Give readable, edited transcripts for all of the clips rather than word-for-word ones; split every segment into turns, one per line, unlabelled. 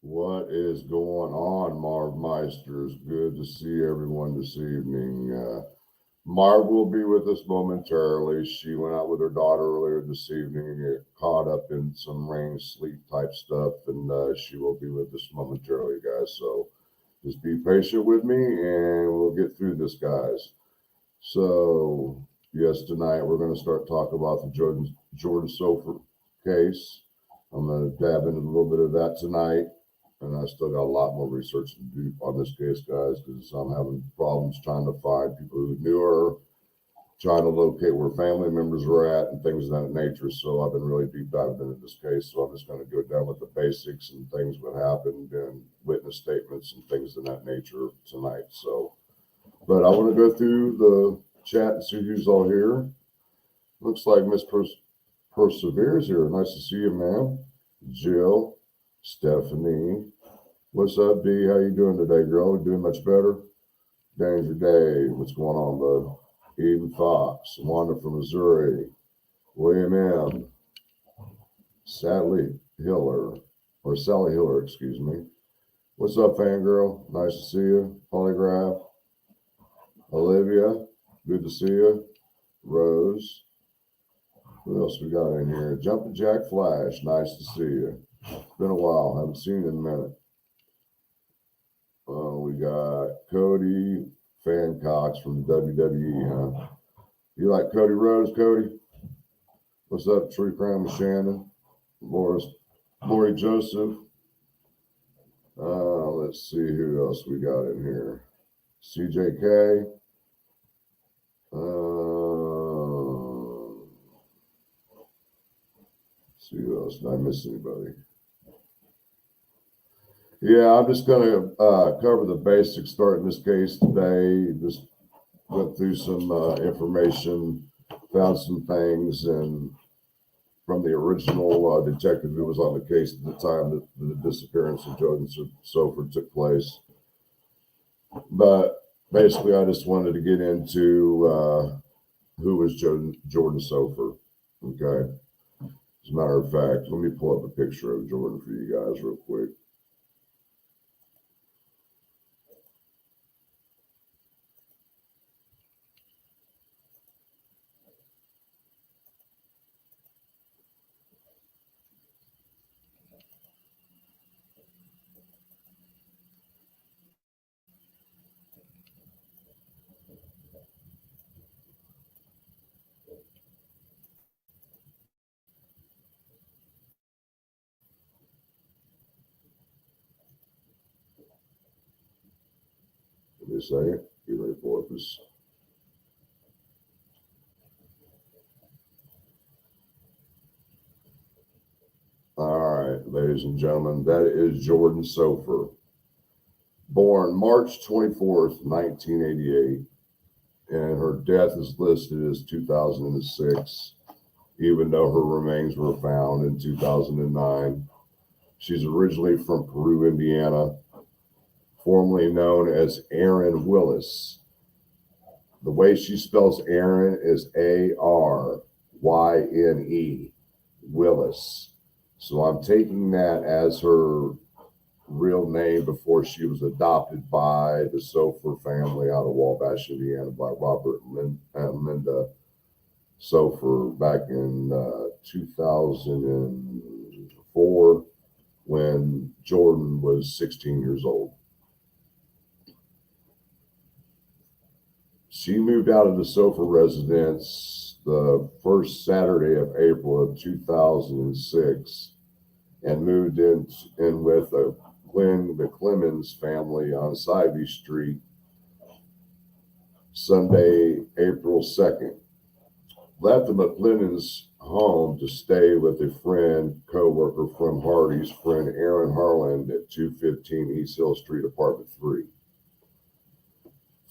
What is going on, Marv Meisters? Good to see everyone this evening. Marv will be with us momentarily. She went out with her daughter earlier this evening and get caught up in some rain, sleep type stuff, and she will be with us momentarily, guys. So just be patient with me, and we'll get through this, guys. So yes, tonight we're going to start talking about the Jorden Sopher case. I'm going to dab into a little bit of that tonight. And I still got a lot more research to do on this case, guys, because I'm having problems trying to find people who knew her, trying to locate where family members were at, and things of that nature. So I've been really deep diving into this case. So I'm just going to go down with the basics and things that happened and witness statements and things of that nature tonight. So, but I want to go through the chat and see who's all here. Looks like Miss Persevere's here. Nice to see you, ma'am. Jill. Stephanie, what's up, D? How you doing today, girl? Doing much better? Danger Dave, what's going on, bud? Eden Fox, Wanda from Missouri, William M, Sally Hiller, excuse me. What's up, fangirl? Nice to see you. Polygraph, Olivia, good to see you. Rose, who else we got in here? Jumpin' Jack Flash, nice to see you. It's been a while. Haven't seen you in a minute. We got Cody Fancox from WWE, huh? You like Cody Rhodes, Cody? What's up, Tree Crown with Shannon? Lori Joseph. Let's see who else we got in here. CJK. See who else. Did I miss anybody? Yeah, I'm just going to cover the basics starting this case today. Just went through some information, found some things, and from the original detective who was on the case at the time that the disappearance of Jorden Sopher took place. But basically, I just wanted to get into who was Jorden Sopher. Okay. As a matter of fact, let me pull up a picture of Jorden for you guys real quick. Give me a second. Get ready to pull up this. All right, ladies and gentlemen, that is Jorden Sopher. Born March 24th, 1988, and her death is listed as 2006, even though her remains were found in 2009. She's originally from Peru, Indiana, formerly known as Aaron Willis. The way she spells Aaron is Aryne, Willis. So I'm taking that as her real name before she was adopted by the Sopher family out of Wabash, Indiana, by Robert and Linda Sopher back in 2004 when Jorden was 16 years old. She moved out of the Sopher residence the first Saturday of April of 2006 and moved in with the Clemens family on Sivey Street Sunday, April 2nd. Left the McLennan's home to stay with a friend, co-worker from Hardy's, friend Aaron Harland at 215 East Hill Street, apartment 3.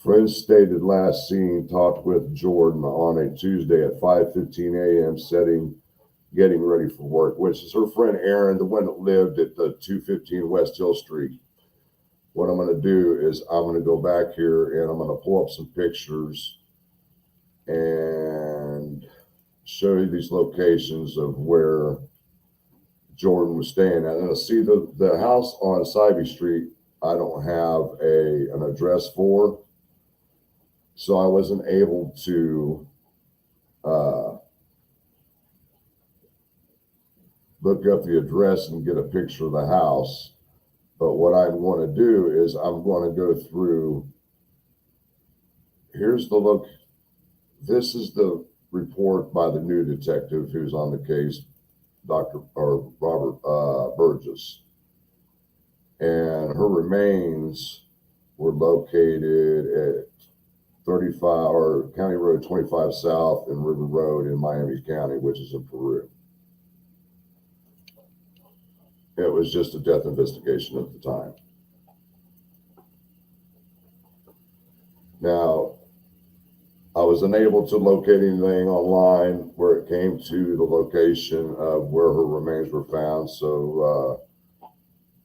Friends stated last seen talked with Jorden on a Tuesday at 5:15 a.m. getting ready for work, which is her friend Aaron, the one that lived at the 215 West Hill Street. What I'm going to do is I'm going to go back here and I'm going to pull up some pictures and show you these locations of where Jorden was staying at. And see, the house on Sybee Street, I don't have an address for, so I wasn't able to look up the address and get a picture of the house. But what I want to do is I'm going to go through. Here's the look. This is the report by the new detective who's on the case, Robert Burgess. And her remains were located at 35 or County Road 25 South and River Road in Miami County, which is in Peru. It was just a death investigation at the time. Now, I was unable to locate anything online where it came to the location of where her remains were found. So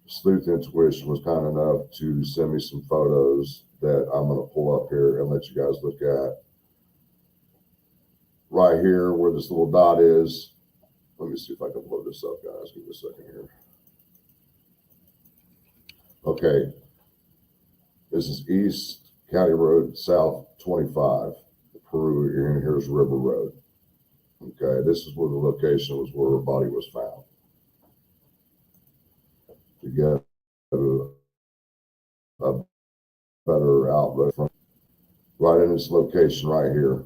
Sleuth Intuition was kind enough to send me some photos that I'm going to pull up here and let you guys look at. Right here where this little dot is. Let me see if I can blow this up, guys. Give me a second here. Okay. This is East County Road, South 25. Peru, and here's River Road. Okay, this is where the location was where her body was found. To get a better outlook from right in this location right here.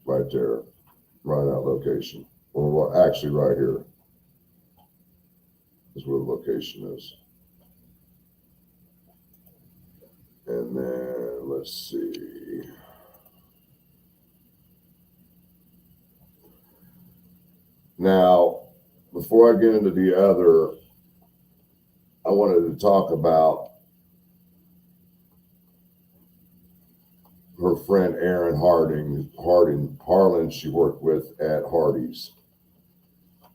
Right there. Right in that location. Well, actually right here is where the location is. And then let's see. Now, before I get into the other, I wanted to talk about her friend Erin Harlan she worked with at Hardee's.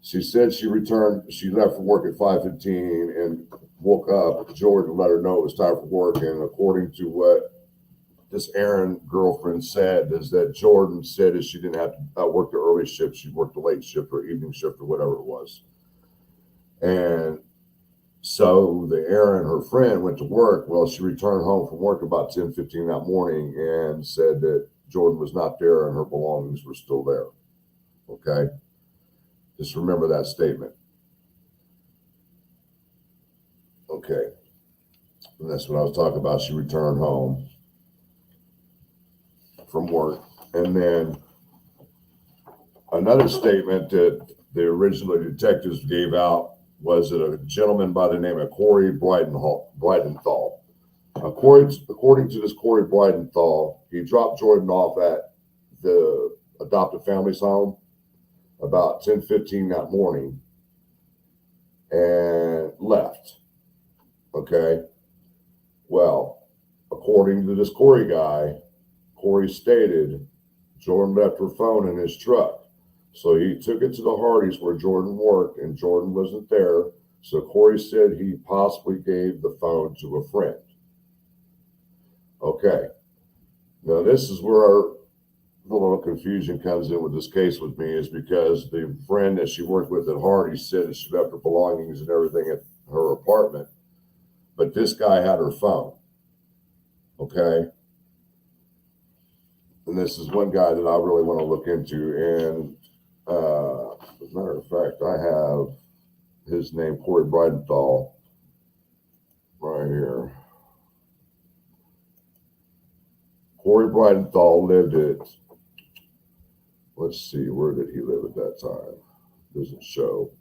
She said she left for work at 5:15 and woke up. Jorden let her know it was time for work. And according to what this Erin girlfriend said, is that Jorden said that she didn't have to work the early shift. She worked the late shift or evening shift or whatever it was. And so the Erin, her friend, went to work. Well, she returned home from work about 10:15 that morning and said that Jorden was not there and her belongings were still there. Okay? Just remember that statement. Okay. And that's what I was talking about. She returned home from work. And then another statement that the original detectives gave out was that a gentleman by the name of Corey Bridenthal. According to this Corey Bridenthal, he dropped Jorden off at the adoptive family's home about 10:15 that morning and left. Okay. Well, according to this Corey guy, Corey stated Jorden left her phone in his truck. So he took it to the Hardee's where Jorden worked and Jorden wasn't there. So Corey said he possibly gave the phone to a friend. Okay. Now this is where the little confusion comes in with this case with me, is because the friend that she worked with at Hardee's said that she left her belongings and everything at her apartment, but this guy had her phone. Okay. And this is one guy that I really want to look into. And as a matter of fact, I have his name, Corey Bridenthal, right here. Corey Bridenthal lived at, let's see, where did he live at that time? Doesn't show.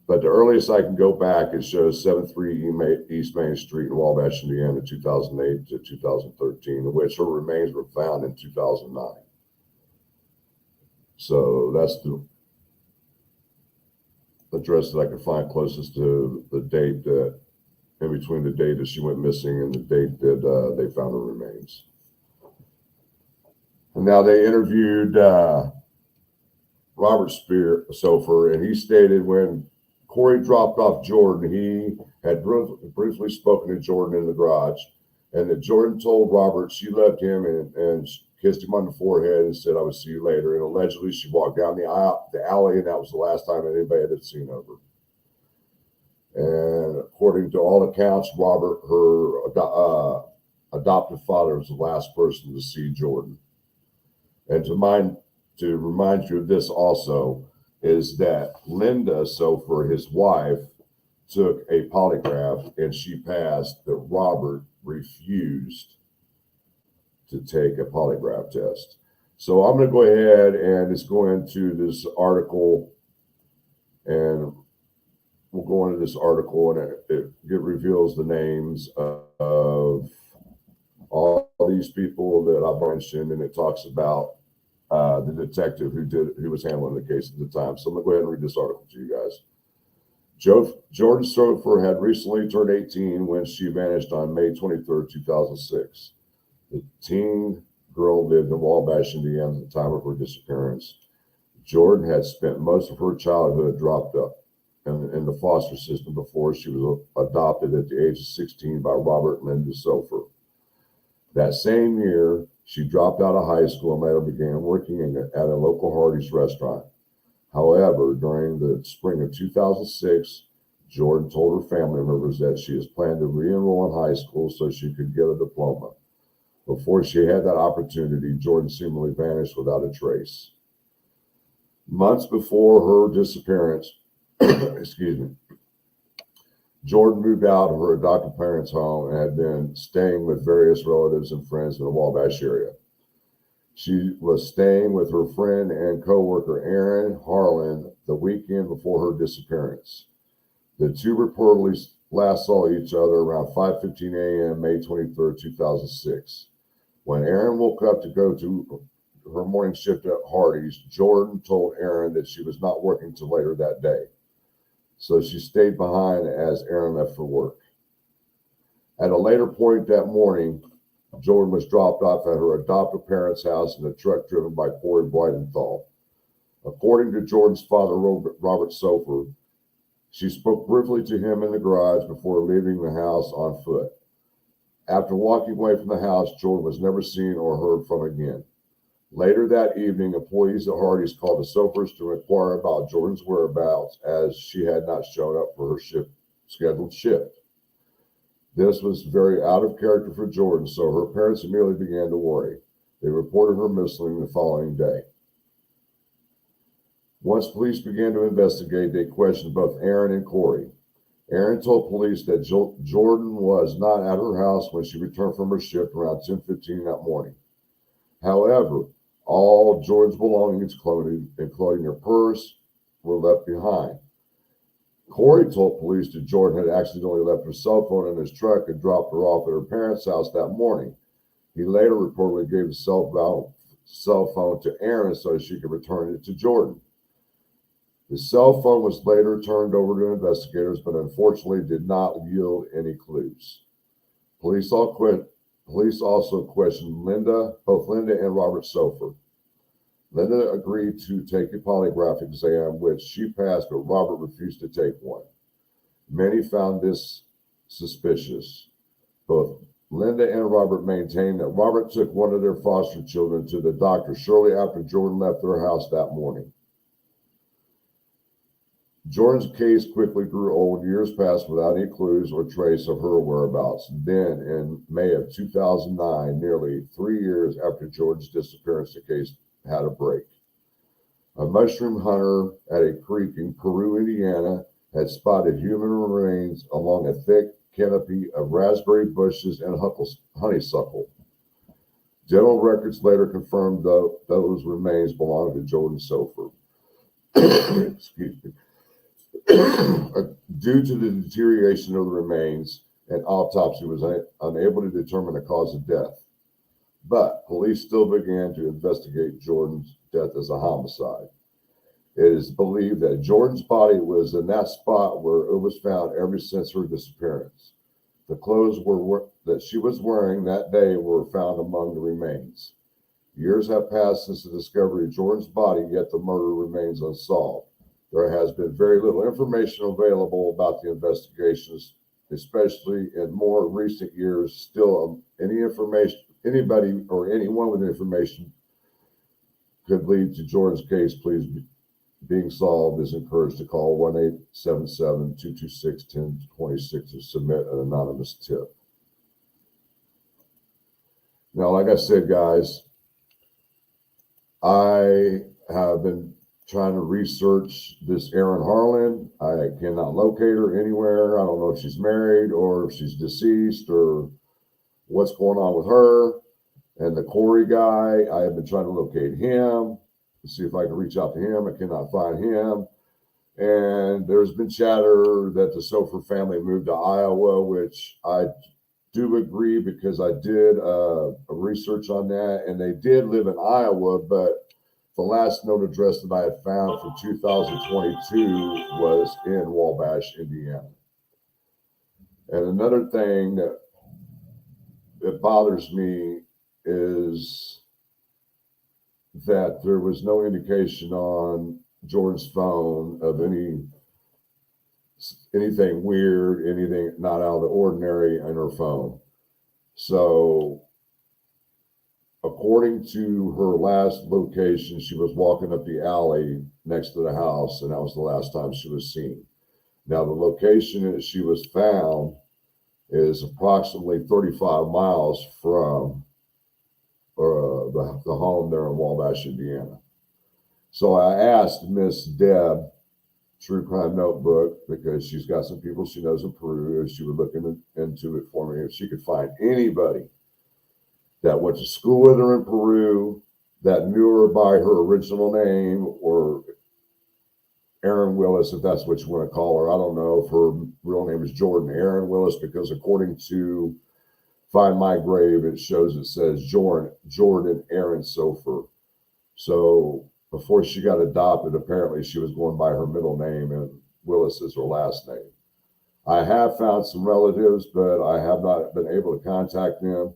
But the earliest I can go back, it shows 73 East Main Street in Wabash, Indiana, 2008 to 2013, in which her remains were found in 2009. So that's the address that I could find closest to the date that, in between the date that she went missing and the date that they found her remains. And now they interviewed Robert Sopher, and he stated when Corey dropped off Jorden, he had briefly spoken to Jorden in the garage, and that Jorden told Robert she loved him and kissed him on the forehead, and said, "I will see you later." And allegedly, she walked down the alley, and that was the last time anybody had seen of her. And according to all accounts, Robert, her adoptive father, was the last person to see Jorden. And to remind you of this also is that Linda Sopher, his wife, took a polygraph and she passed, but Robert refused to take a polygraph test. So I'm going to go ahead and just go into this article, and we'll go into this article, and it reveals the names of all these people that I've mentioned, and it talks about the detective who was handling the case at the time. So I'm going to go ahead and read this article to you guys. Jorden Sopher had recently turned 18 when she vanished on May 23, 2006. The teen girl lived in Wabash, Indiana at the time of her disappearance. Jorden had spent most of her childhood dropped up in the foster system before she was adopted at the age of 16 by Robert and Linda Sopher. That same year, she dropped out of high school and later began working at a local Hardee's restaurant. However, during the spring of 2006, Jorden told her family members that she has planned to re-enroll in high school so she could get a diploma. Before she had that opportunity, Jorden seemingly vanished without a trace. Months before her disappearance, Jorden moved out of her adoptive parents' home and had been staying with various relatives and friends in the Wabash area. She was staying with her friend and co-worker Aaron Harlan the weekend before her disappearance. The two reportedly last saw each other around 5:15 a.m. May 23, 2006. When Aaron woke up to go to her morning shift at Hardee's, Jorden told Aaron that she was not working till later that day. So she stayed behind as Aaron left for work. At a later point that morning, Jorden was dropped off at her adoptive parents' house in a truck driven by Corey Breidenthal. According to Jordan's father, Robert Sopher, she spoke briefly to him in the garage before leaving the house on foot. After walking away from the house, Jorden was never seen or heard from again. Later that evening, employees at Hardee's called the Sophers to inquire about Jorden's whereabouts, as she had not shown up for her scheduled shift. This was very out of character for Jorden, so her parents immediately began to worry. They reported her missing the following day. Once police began to investigate, they questioned both Aaron and Corey. Aaron told police that Jorden was not at her house when she returned from her shift around 10:15 that morning. However, all Jorden's belongings, including her purse, were left behind. Corey told police that Jorden had accidentally left her cell phone in his truck and dropped her off at her parents' house that morning. He later reportedly gave his cell phone to Aaron so she could return it to Jorden. The cell phone was later turned over to investigators, but unfortunately did not yield any clues. Police also questioned both Linda and Robert Sopher. Linda agreed to take a polygraph exam, which she passed, but Robert refused to take one. Many found this suspicious. Both Linda and Robert maintained that Robert took one of their foster children to the doctor shortly after Jorden left their house that morning. Jorden's case quickly grew old. Years passed without any clues or trace of her whereabouts. Then, in May of 2009, nearly 3 years after Jorden's disappearance, the case had a break. A mushroom hunter at a creek in Peru, Indiana, had spotted human remains along a thick canopy of raspberry bushes and honeysuckle. Dental records later confirmed those remains belonged to Jorden Sopher. Excuse me. Due to the deterioration of the remains, an autopsy was unable to determine the cause of death. But police still began to investigate Jorden's death as a homicide. It is believed that Jorden's body was in that spot where it was found ever since her disappearance. The clothes that she was wearing that day were found among the remains. Years have passed since the discovery of Jorden's body, yet the murder remains unsolved. There has been very little information available about the investigations, especially in more recent years. Still, any information anybody or anyone with information could lead to Jordan's case, please being solved, is encouraged to call 1-877-226-1026 to submit an anonymous tip. Now, like I said, guys, I have been trying to research this Erin Harlan. I cannot locate her anywhere. I don't know if she's married or if she's deceased or what's going on with her. And the Corey guy, I have been trying to locate him to see if I can reach out to him. I cannot find him. And there's been chatter that the Sopher family moved to Iowa, which I do agree because I did a research on that, and they did live in Iowa, but the last known address that I had found from 2022 was in Wabash, Indiana. And another thing that bothers me is that there was no indication on Jordan's phone of anything weird, anything not out of the ordinary in her phone. So according to her last location, she was walking up the alley next to the house, and that was the last time she was seen. Now, the location that she was found is approximately 35 miles from the home there in Wabash, Indiana. So I asked Miss Deb, True Crime Notebook, because she's got some people she knows in Peru, and she would look into it for me if she could find anybody that went to school with her in Peru, that knew her by her original name, or Erin Willis, if that's what you want to call her. I don't know if her real name is Jordan Erin Willis, because according to Find My Grave, it says Jorden Sopher. So before she got adopted, apparently she was going by her middle name, and Willis is her last name. I have found some relatives, but I have not been able to contact them.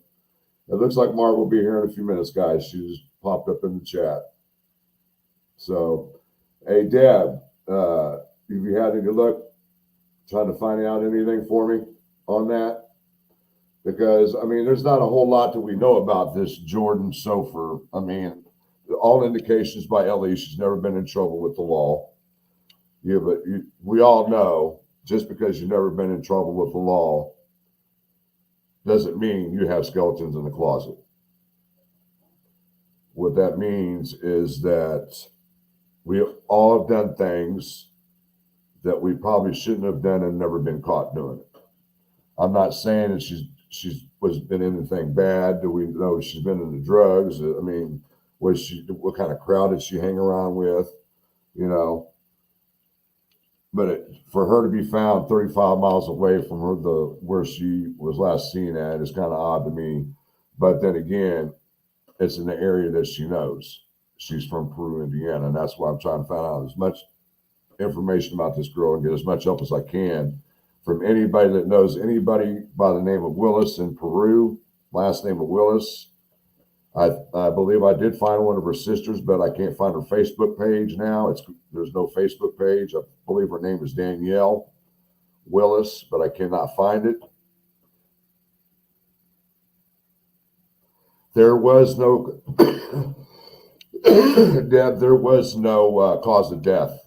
It looks like Mark will be here in a few minutes, guys. She just popped up in the chat. So, hey, Deb, have you had any luck trying to find out anything for me on that? Because, I mean, there's not a whole lot that we know about this Jorden Sopher. I mean, all indications by Ellie, she's never been in trouble with the law. Yeah, but we all know just because you've never been in trouble with the law doesn't mean you have skeletons in the closet. What that means is that we all have done things that we probably shouldn't have done and never been caught doing it. I'm not saying that she's been in anything bad. Do we know she's been into drugs? I mean, what kind of crowd did she hang around with? You know, but for her to be found 35 miles away from where she was last seen at is kind of odd to me. But then again, it's in the area that she knows. She's from Peru, Indiana, and that's why I'm trying to find out as much information about this girl and get as much help as I can from anybody that knows anybody by the name of Willis in Peru, last name of Willis. I believe I did find one of her sisters, but I can't find her Facebook page now. There's no Facebook page. I believe her name is Danielle Willis, but I cannot find it. There was no Deb. There was no cause of death.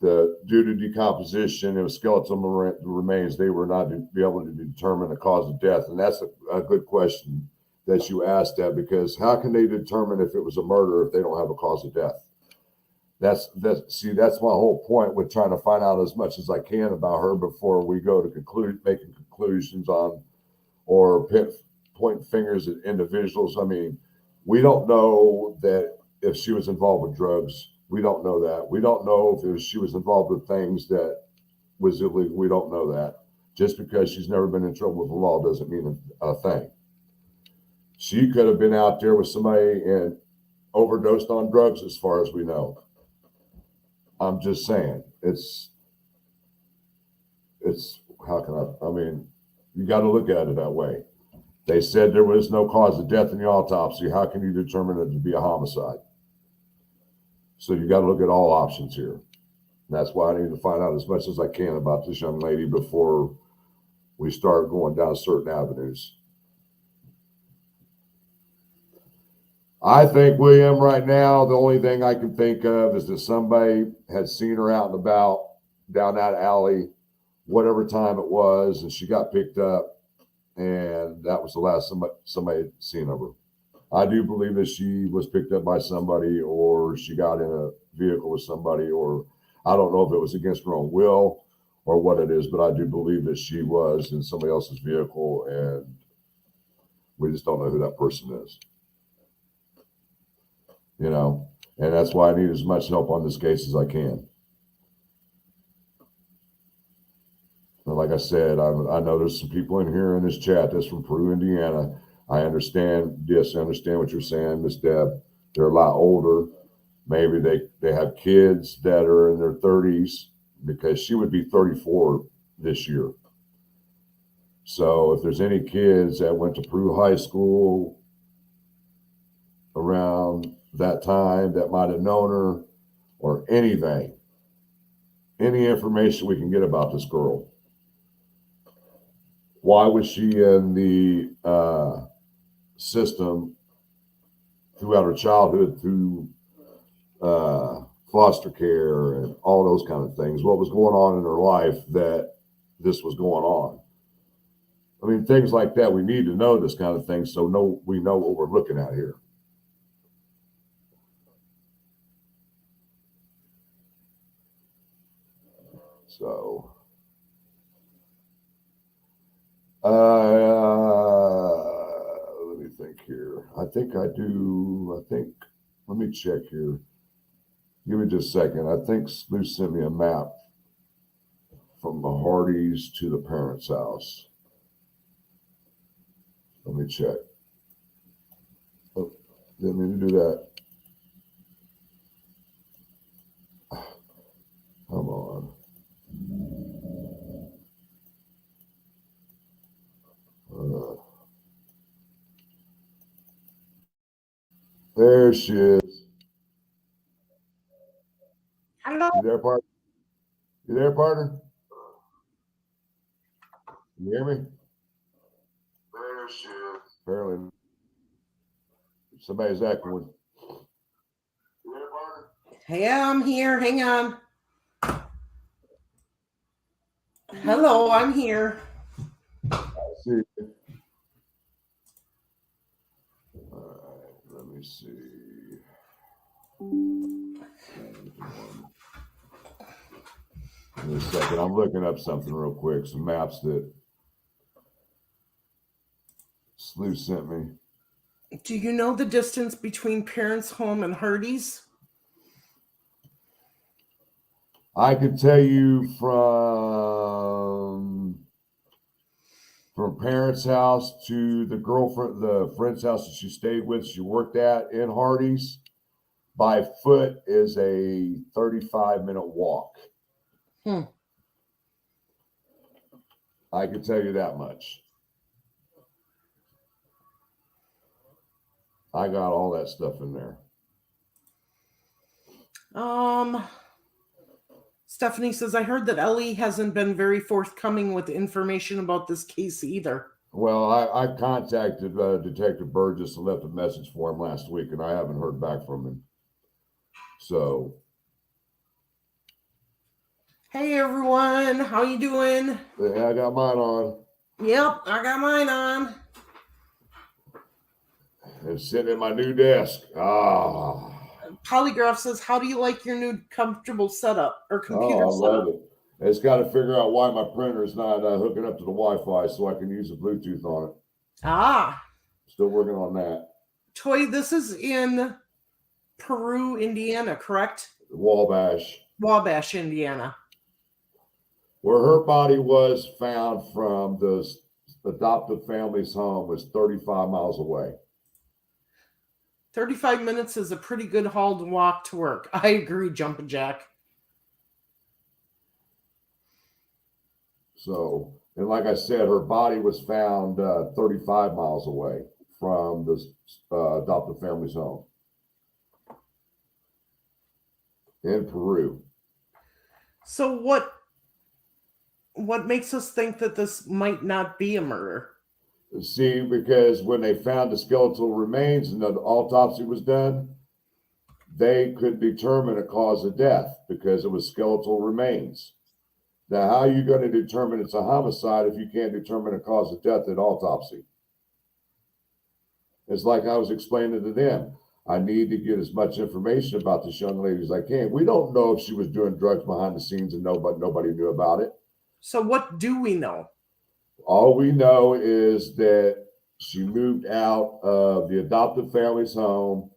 Due to decomposition and skeletal remains, they were not to be able to determine the cause of death, and that's a good question that you asked that, because how can they determine if it was a murder if they don't have a cause of death? That's my whole point with trying to find out as much as I can about her before we go to making conclusions on or pointing fingers at individuals. I mean, we don't know that if she was involved with drugs. We don't know that. We don't know if she was involved with things that was illegal. We don't know that. Just because she's never been in trouble with the law doesn't mean a thing. She could have been out there with somebody and overdosed on drugs, as far as we know. I'm just saying, it's how can I mean, you got to look at it that way. They said there was no cause of death in the autopsy. How can you determine it to be a homicide? So you got to look at all options here. And that's why I need to find out as much as I can about this young lady before we start going down certain avenues. I think, William, right now, the only thing I can think of is that somebody had seen her out and about down that alley, whatever time it was, and she got picked up, and that was the last somebody had seen of her. I do believe that she was picked up by somebody, or she got in a vehicle with somebody, or I don't know if it was against her own will or what it is, but I do believe that she was in somebody else's vehicle, and we just don't know who that person is. You know, and that's why I need as much help on this case as I can. And like I said, I know there's some people in here in this chat that's from Peru, Indiana. I understand. Yes, I understand what you're saying, Miss Deb. They're a lot older. Maybe they have kids that are in their 30s, because she would be 34 this year. So if there's any kids that went to Peru High School around that time that might have known her, or anything, any information we can get about this girl. Why was she in the system throughout her childhood, through foster care and all those kind of things? What was going on in her life that this was going on? I mean, things like that. We need to know this kind of thing, so we know what we're looking at here. So, let me think here. I think I do. Let me check here. Give me just a second. I think Lou sent me a map from the Hardys to the parents' house. Let me check. Oh, didn't mean to do that. Come on. There she is.
Hello.
You there, partner? You there, partner? Can you hear me? There she is. Apparently, somebody's echoing. You there, partner?
Yeah, I'm here. Hang on. Hello, I'm here.
I see. All right, let me see. Give me a second. I'm looking up something real quick. Some maps that Slew sent me.
Do you know the distance between Parents' Home and Hardy's?
I could tell you from parents' house to the friend's house that she stayed with, she worked at in Hardy's, by foot is a 35-minute walk. I can tell you that much. I got all that stuff in there.
Stephanie says, I heard that Ellie hasn't been very forthcoming with information about this case either.
Well, I contacted Detective Burgess and left a message for him last week, and I haven't heard back from him. So.
Hey, everyone. How you doing?
Yeah, I got mine on.
Yep, I got mine on.
And sitting at my new desk.
Polygraph says, how do you like your new comfortable setup or computer setup?
I love it. It's got to figure out why my printer is not hooking up to the Wi-Fi so I can use the Bluetooth on it. Still working on that.
Toy, this is in Peru, Indiana, correct?
Wabash,
Indiana.
Where her body was found from the adoptive family's home was 35 miles away.
35 minutes is a pretty good haul to walk to work. I agree, Jumpin' Jack.
So, and like I said, her body was found 35 miles away from the adoptive family's home in Peru.
So what makes us think that this might not be a murder?
See, because when they found the skeletal remains and the autopsy was done, they could determine a cause of death because it was skeletal remains. Now, how are you going to determine it's a homicide if you can't determine a cause of death at autopsy? It's like I was explaining to them. I need to get as much information about this young lady as I can. We don't know if she was doing drugs behind the scenes and nobody knew about it.
So what do we know?
All we know is that she moved out of the adoptive family's home.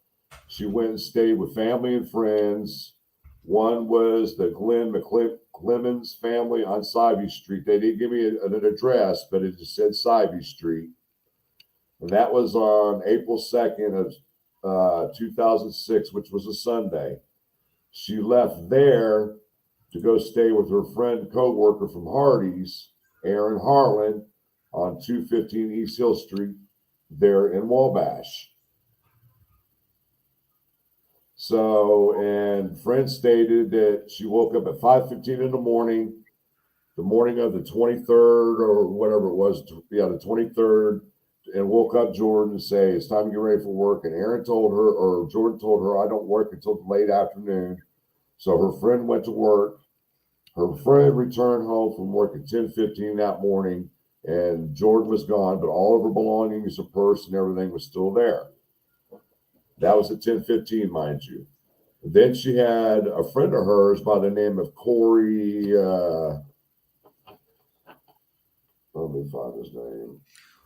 She went and stayed with family and friends. One was the Glenn McClemens family on Sivey Street. They didn't give me an address, but it just said Sivey Street. And that was on April 2nd of 2006, which was a Sunday. She left there to go stay with her friend and co-worker from Hardee's, Aaron Harlan, on 215 East Hill Street there in Wabash. So, and friend stated that she woke up at 5:15 in the morning of the 23rd or whatever it was, the 23rd, and woke up Jorden and say, it's time to get ready for work. And Aaron told her, or Jorden told her, I don't work until the late afternoon. So her friend went to work. Her friend returned home from work at 10:15 that morning, and Jorden was gone, but all of her belongings, her purse, and everything was still there. That was at 10:15, mind you. Then she had a friend of hers by the name of Corey. Let me find his name.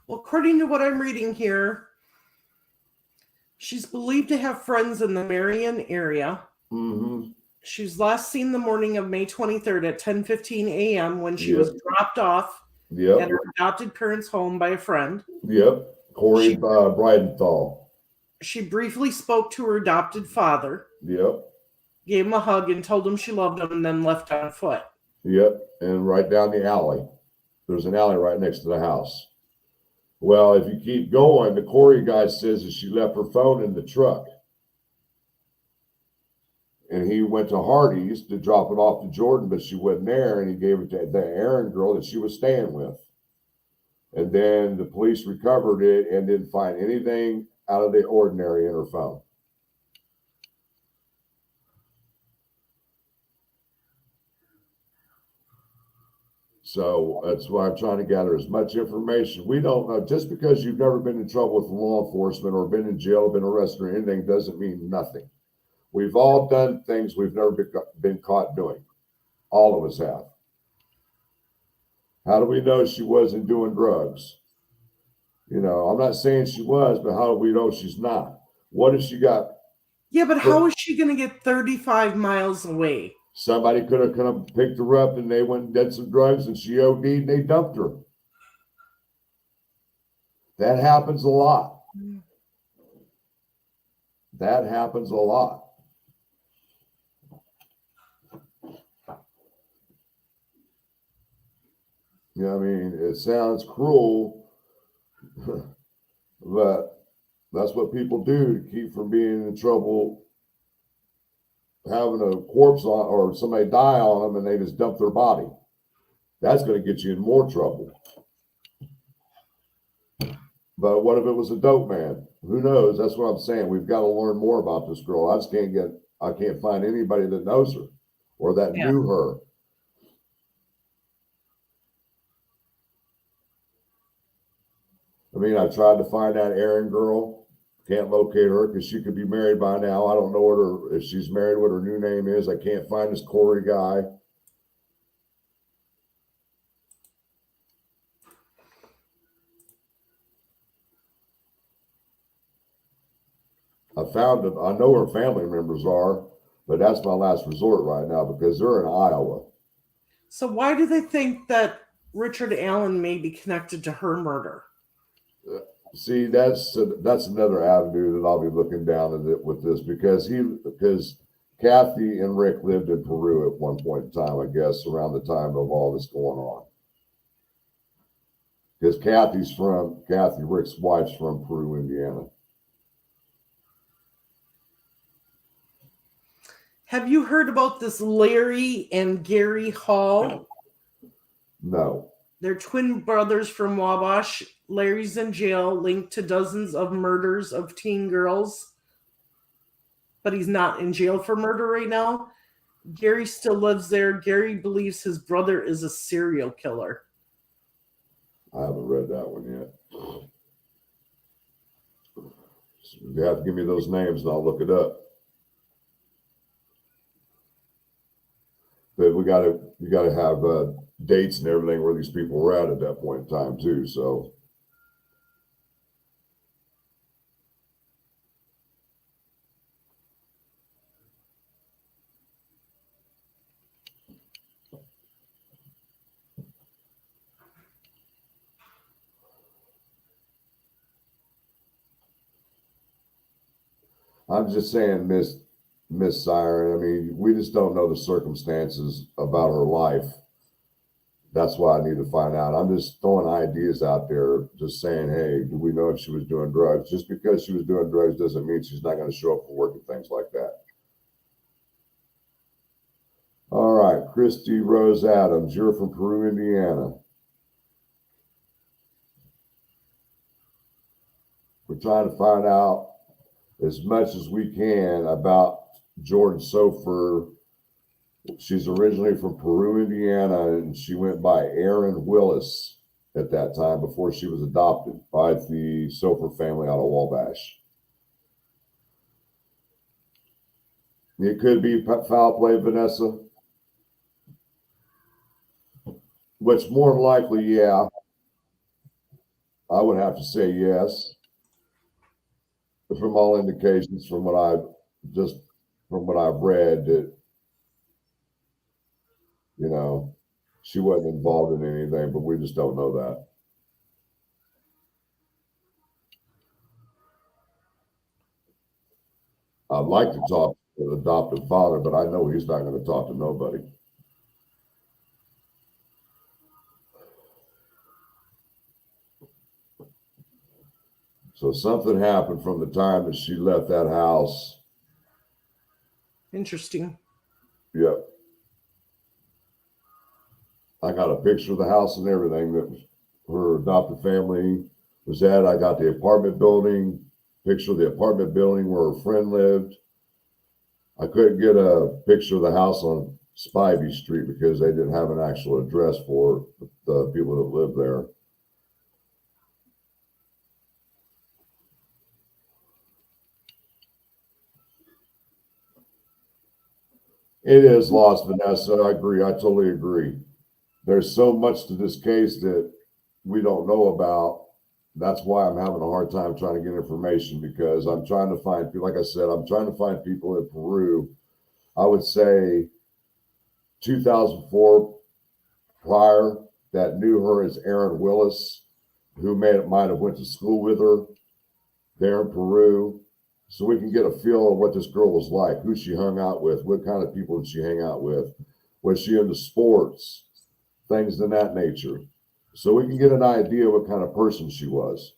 Well, according to what I'm reading here, she's believed to have friends in the Marion area.
Mm-hmm.
She's last seen the morning of May 23rd at 10:15 a.m. when she was dropped off at her adopted parents' home by a friend.
Yep, Corey Bridenthal.
She briefly spoke to her adopted father.
Yep.
Gave him a hug and told him she loved him and then left on foot.
Yep, and right down the alley. There's an alley right next to the house. Well, if you keep going, the Corey guy says that she left her phone in the truck. And he went to Hardee's to drop it off to Jorden, but she wasn't there, and he gave it to the Aaron girl that she was staying with. And then the police recovered it and didn't find anything out of the ordinary in her phone. So that's why I'm trying to gather as much information. We don't know. Just because you've never been in trouble with law enforcement or been in jail or been arrested or anything doesn't mean nothing. We've all done things we've never been caught doing. All of us have. How do we know she wasn't doing drugs? You know, I'm not saying she was, but how do we know she's not? What if she got...
Yeah, but how is she going to get 35 miles away?
Somebody could have come and picked her up and they went and did some drugs and she OD'd and they dumped her. That happens a lot. That happens a lot. You know, I mean, it sounds cruel, but that's what people do to keep from being in trouble, having a corpse on or somebody die on them and they just dump their body. That's going to get you in more trouble. But what if it was a dope man? Who knows? That's what I'm saying. We've got to learn more about this girl. I can't find anybody that knows her or that knew her. I mean, I tried to find that Aaron girl. Can't locate her because she could be married by now. I don't know if she's married, what her new name is. I can't find this Corey guy. I found it. I know where family members are, but that's my last resort right now because they're in Iowa.
So why do they think that Richard Allen may be connected to her murder?
See, that's another avenue that I'll be looking down at it with this because Kathy and Rick lived in Peru at one point in time, I guess, around the time of all this going on. Because Rick's wife's from Peru, Indiana.
Have you heard about this Larry and Gary Hall?
No.
They're twin brothers from Wabash. Larry's in jail, linked to dozens of murders of teen girls. But he's not in jail for murder right now. Gary still lives there. Gary believes his brother is a serial killer.
I haven't read that one yet. So you have to give me those names and I'll look it up. But you got to have dates and everything where these people were at that point in time too. So I'm just saying, Miss Siren. I mean, we just don't know the circumstances about her life. That's why I need to find out. I'm just throwing ideas out there, just saying, hey, do we know if she was doing drugs? Just because she was doing drugs doesn't mean she's not going to show up for work and things like that. All right, Christy Rose Adams, you're from Peru, Indiana. We're trying to find out as much as we can about Jorden Sopher. She's originally from Peru, Indiana, and she went by Erin Willis at that time before she was adopted by the Sopher family out of Wabash. It could be foul play, Vanessa. Which more than likely, yeah. I would have to say yes. But from all indications, from what I've read, that she wasn't involved in anything, but we just don't know that. I'd like to talk to the adoptive father, but I know he's not going to talk to nobody. So something happened from the time that she left that house.
Interesting.
Yep. I got a picture of the house and everything that her adopted family was at. I got the apartment building, picture of the apartment building where her friend lived. I couldn't get a picture of the house on Spivey Street because they didn't have an actual address for the people that lived there. It is lost, Vanessa. I agree. I totally agree. There's so much to this case that we don't know about. That's why I'm having a hard time trying to get information, because I'm trying to find people. Like I said, I'm trying to find people in Peru. I would say 2004 prior that knew her as Erin Willis, who might have went to school with her there in Peru. So we can get a feel of what this girl was like, who she hung out with, what kind of people did she hang out with, was she into sports, things of that nature. So we can get an idea what kind of person she was.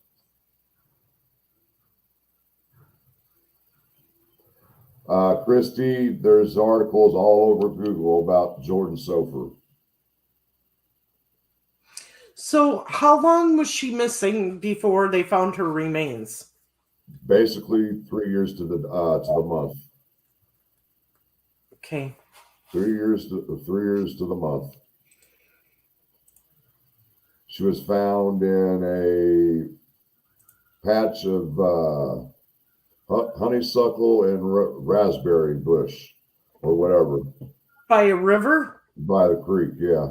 Christy, there's articles all over Google about Jorden Sopher.
So how long was she missing before they found her remains?
Basically 3 years to the month.
Okay.
3 years to the month. She was found in a patch of honeysuckle and raspberry bush or whatever.
By a river?
By the creek, yeah.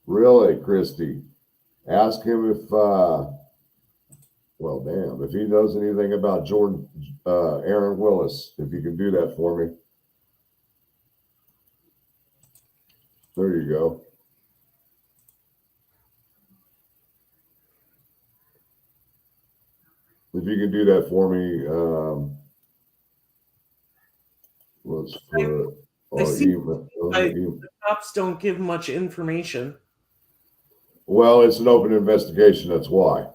Really, Christy? Ask him if if he knows anything about Erin Willis, if you can do that for me. There you go. If you can do that for me, let's put our email.
The cops don't give much information.
Well, it's an open investigation, that's why.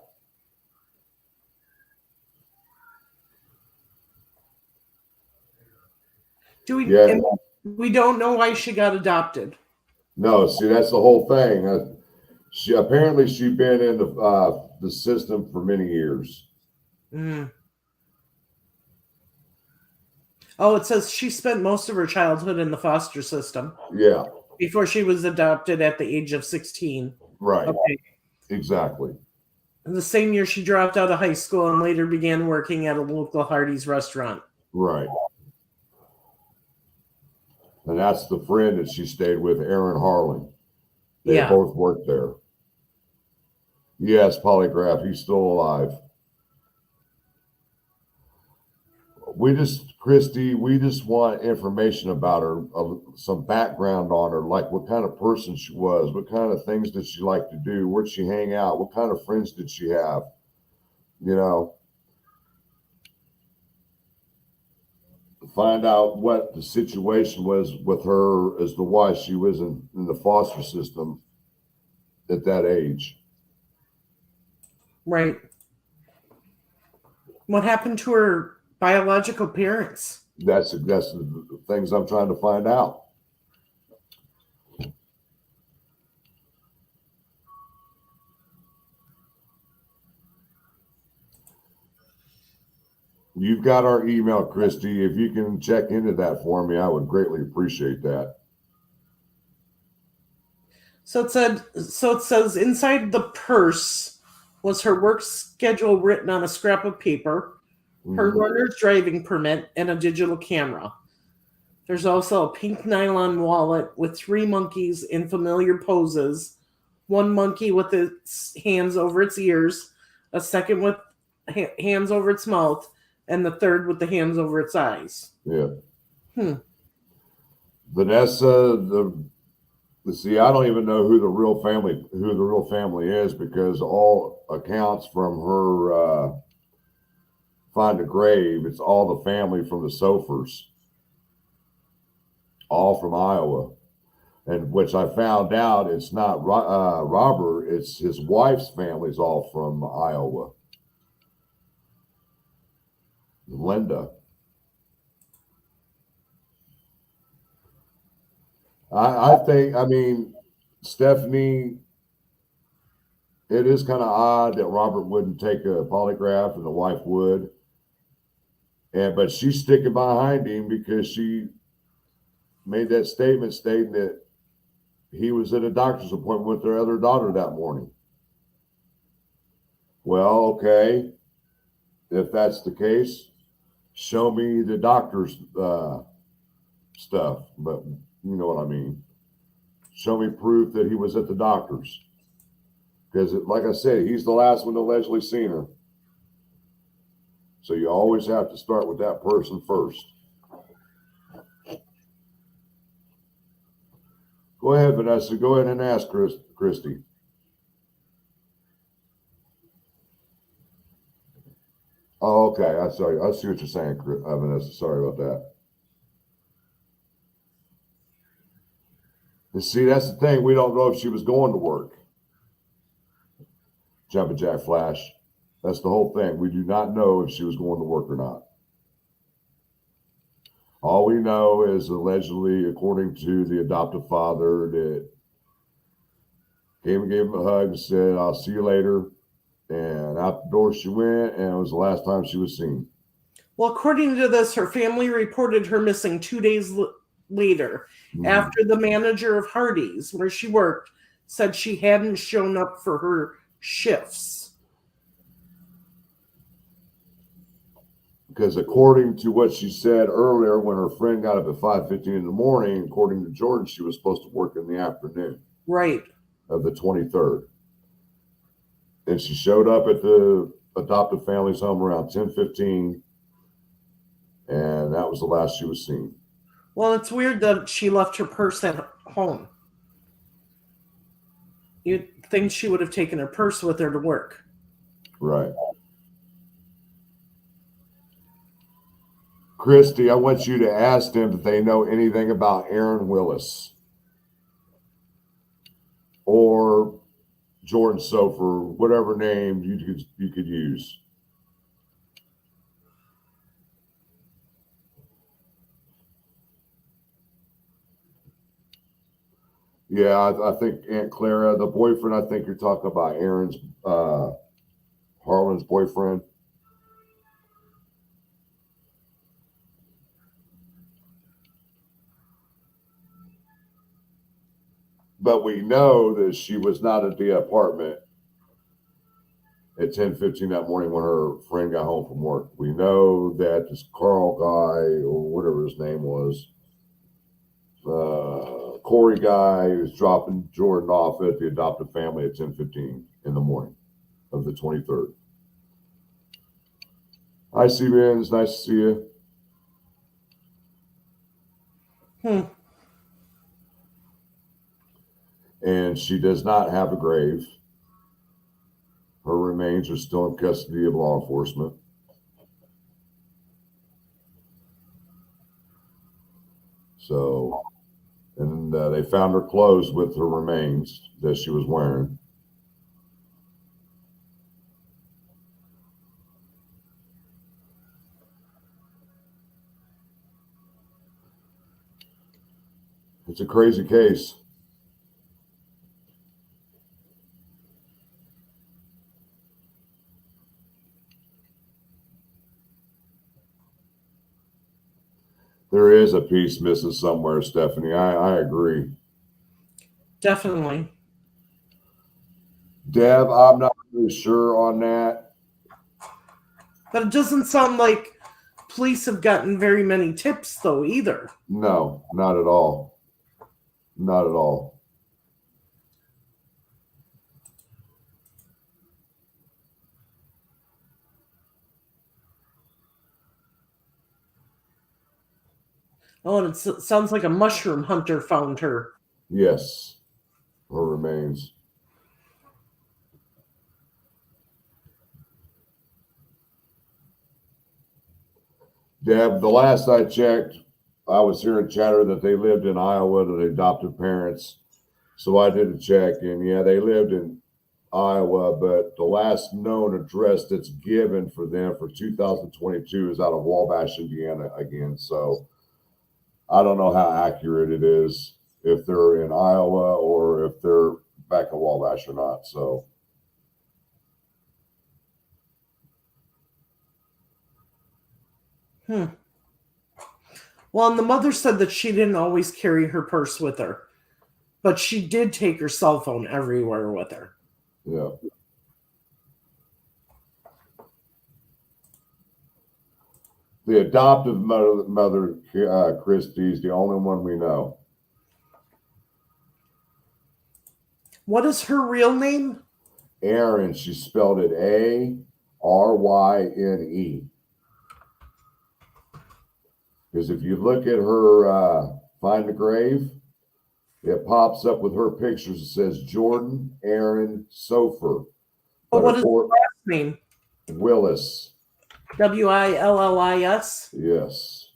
We don't know why she got adopted.
No, see, that's the whole thing. She'd been in the system for many years.
Mm. Oh, it says she spent most of her childhood in the foster system
Yeah,
before she was adopted at the age of 16.
right.
Okay.
Exactly.
The same year she dropped out of high school and later began working at a local Hardee's restaurant.
Right. And that's the friend that she stayed with, Aaron Harlan. They
Yeah.
both worked there. Yes, polygraph. He's still alive. Christy, we just want information about her, some background on her, like what kind of person she was, what kind of things did she like to do, where'd she hang out, what kind of friends did she have, you know, find out what the situation was with her as to why she was in the foster system at that age.
Right. What happened to her biological parents?
That's the things I'm trying to find out. You've got our email, Christy. If you can check into that for me, I would greatly appreciate that.
So it says inside the purse was her work schedule written on a scrap of paper, her learner's driving permit, and a digital camera. There's also a pink nylon wallet with 3 monkeys in familiar poses, one monkey with its hands over its ears, a second with hands over its mouth, and the third with the hands over its eyes.
Yeah.
Hmm.
See, I don't even know who the real family is, because all accounts from her find a grave, it's all the family from the Sophers, all from Iowa. And which I found out, it's not Robert, it's his wife's family's all from Iowa. Linda. I think, I mean, Stephanie, it is kind of odd that Robert wouldn't take a polygraph and the wife would. But she's sticking behind him because she made that statement stating that he was at a doctor's appointment with their other daughter that morning. Well, okay, if that's the case, show me the doctor's stuff. But you know what I mean. Show me proof that he was at the doctor's. Because, like I said, he's the last one allegedly seen her. So you always have to start with that person first. Go ahead, Vanessa. Go ahead and ask Christy. Oh, okay. I'm sorry. I see what you're saying, Vanessa. Sorry about that. And see, that's the thing. We don't know if she was going to work. Jumping Jack Flash. That's the whole thing. We do not know if she was going to work or not. All we know is allegedly, according to the adoptive father, that came and gave him a hug and said, "I'll see you later." And out the door she went, and it was the last time she was seen.
Well, according to this, her family reported her missing 2 days later, after the manager of Hardee's, where she worked, said she hadn't shown up for her shifts.
Because according to what she said earlier, when her friend got up at 5:15 in the morning, according to Jorden, she was supposed to work in the afternoon.
Right.
Of the 23rd. And she showed up at the adoptive family's home around 10:15, and that was the last she was seen.
Well, it's weird that she left her purse at home. You'd think she would have taken her purse with her to work.
Right. Christy, I want you to ask them if they know anything about Aaron Willis or Jorden Sopher, whatever name you could use. Yeah, I think Aunt Clara, the boyfriend. I think you're talking about Aaron's, Harlan's boyfriend. But we know that she was not at the apartment at 10:15 that morning when her friend got home from work. We know that this Carl guy, or whatever his name was, Corey guy, was dropping Jorden off at the adoptive family at 10:15 in the morning of the 23rd. Hi, C-Man. It's nice to see you. And she does not have a grave. Her remains are still in custody of law enforcement. So, and they found her clothes with her remains that she was wearing. It's a crazy case. There is a piece missing somewhere, Stephanie. I agree.
Definitely.
Deb, I'm not really sure on that.
But it doesn't sound like police have gotten very many tips, though, either.
No, not at all. Not at all.
Oh, and it sounds like a mushroom hunter found her.
Yes, her remains. Deb, the last I checked, I was hearing chatter that they lived in Iowa to the adoptive parents. So I did a check, and yeah, they lived in Iowa, but the last known address that's given for them for 2022 is out of Wabash, Indiana again. So I don't know how accurate it is, if they're in Iowa or if they're back in Wabash or not. So.
Well, and the mother said that she didn't always carry her purse with her, but she did take her cell phone everywhere with her.
Yeah. The adoptive mother, Christy, is the only one we know.
What is her real name?
Aaron. She spelled it Aryne. Because if you look at her Find the Grave, it pops up with her pictures. It says Jorden Sopher.
But what is her last name?
Willis.
Willis?
Yes.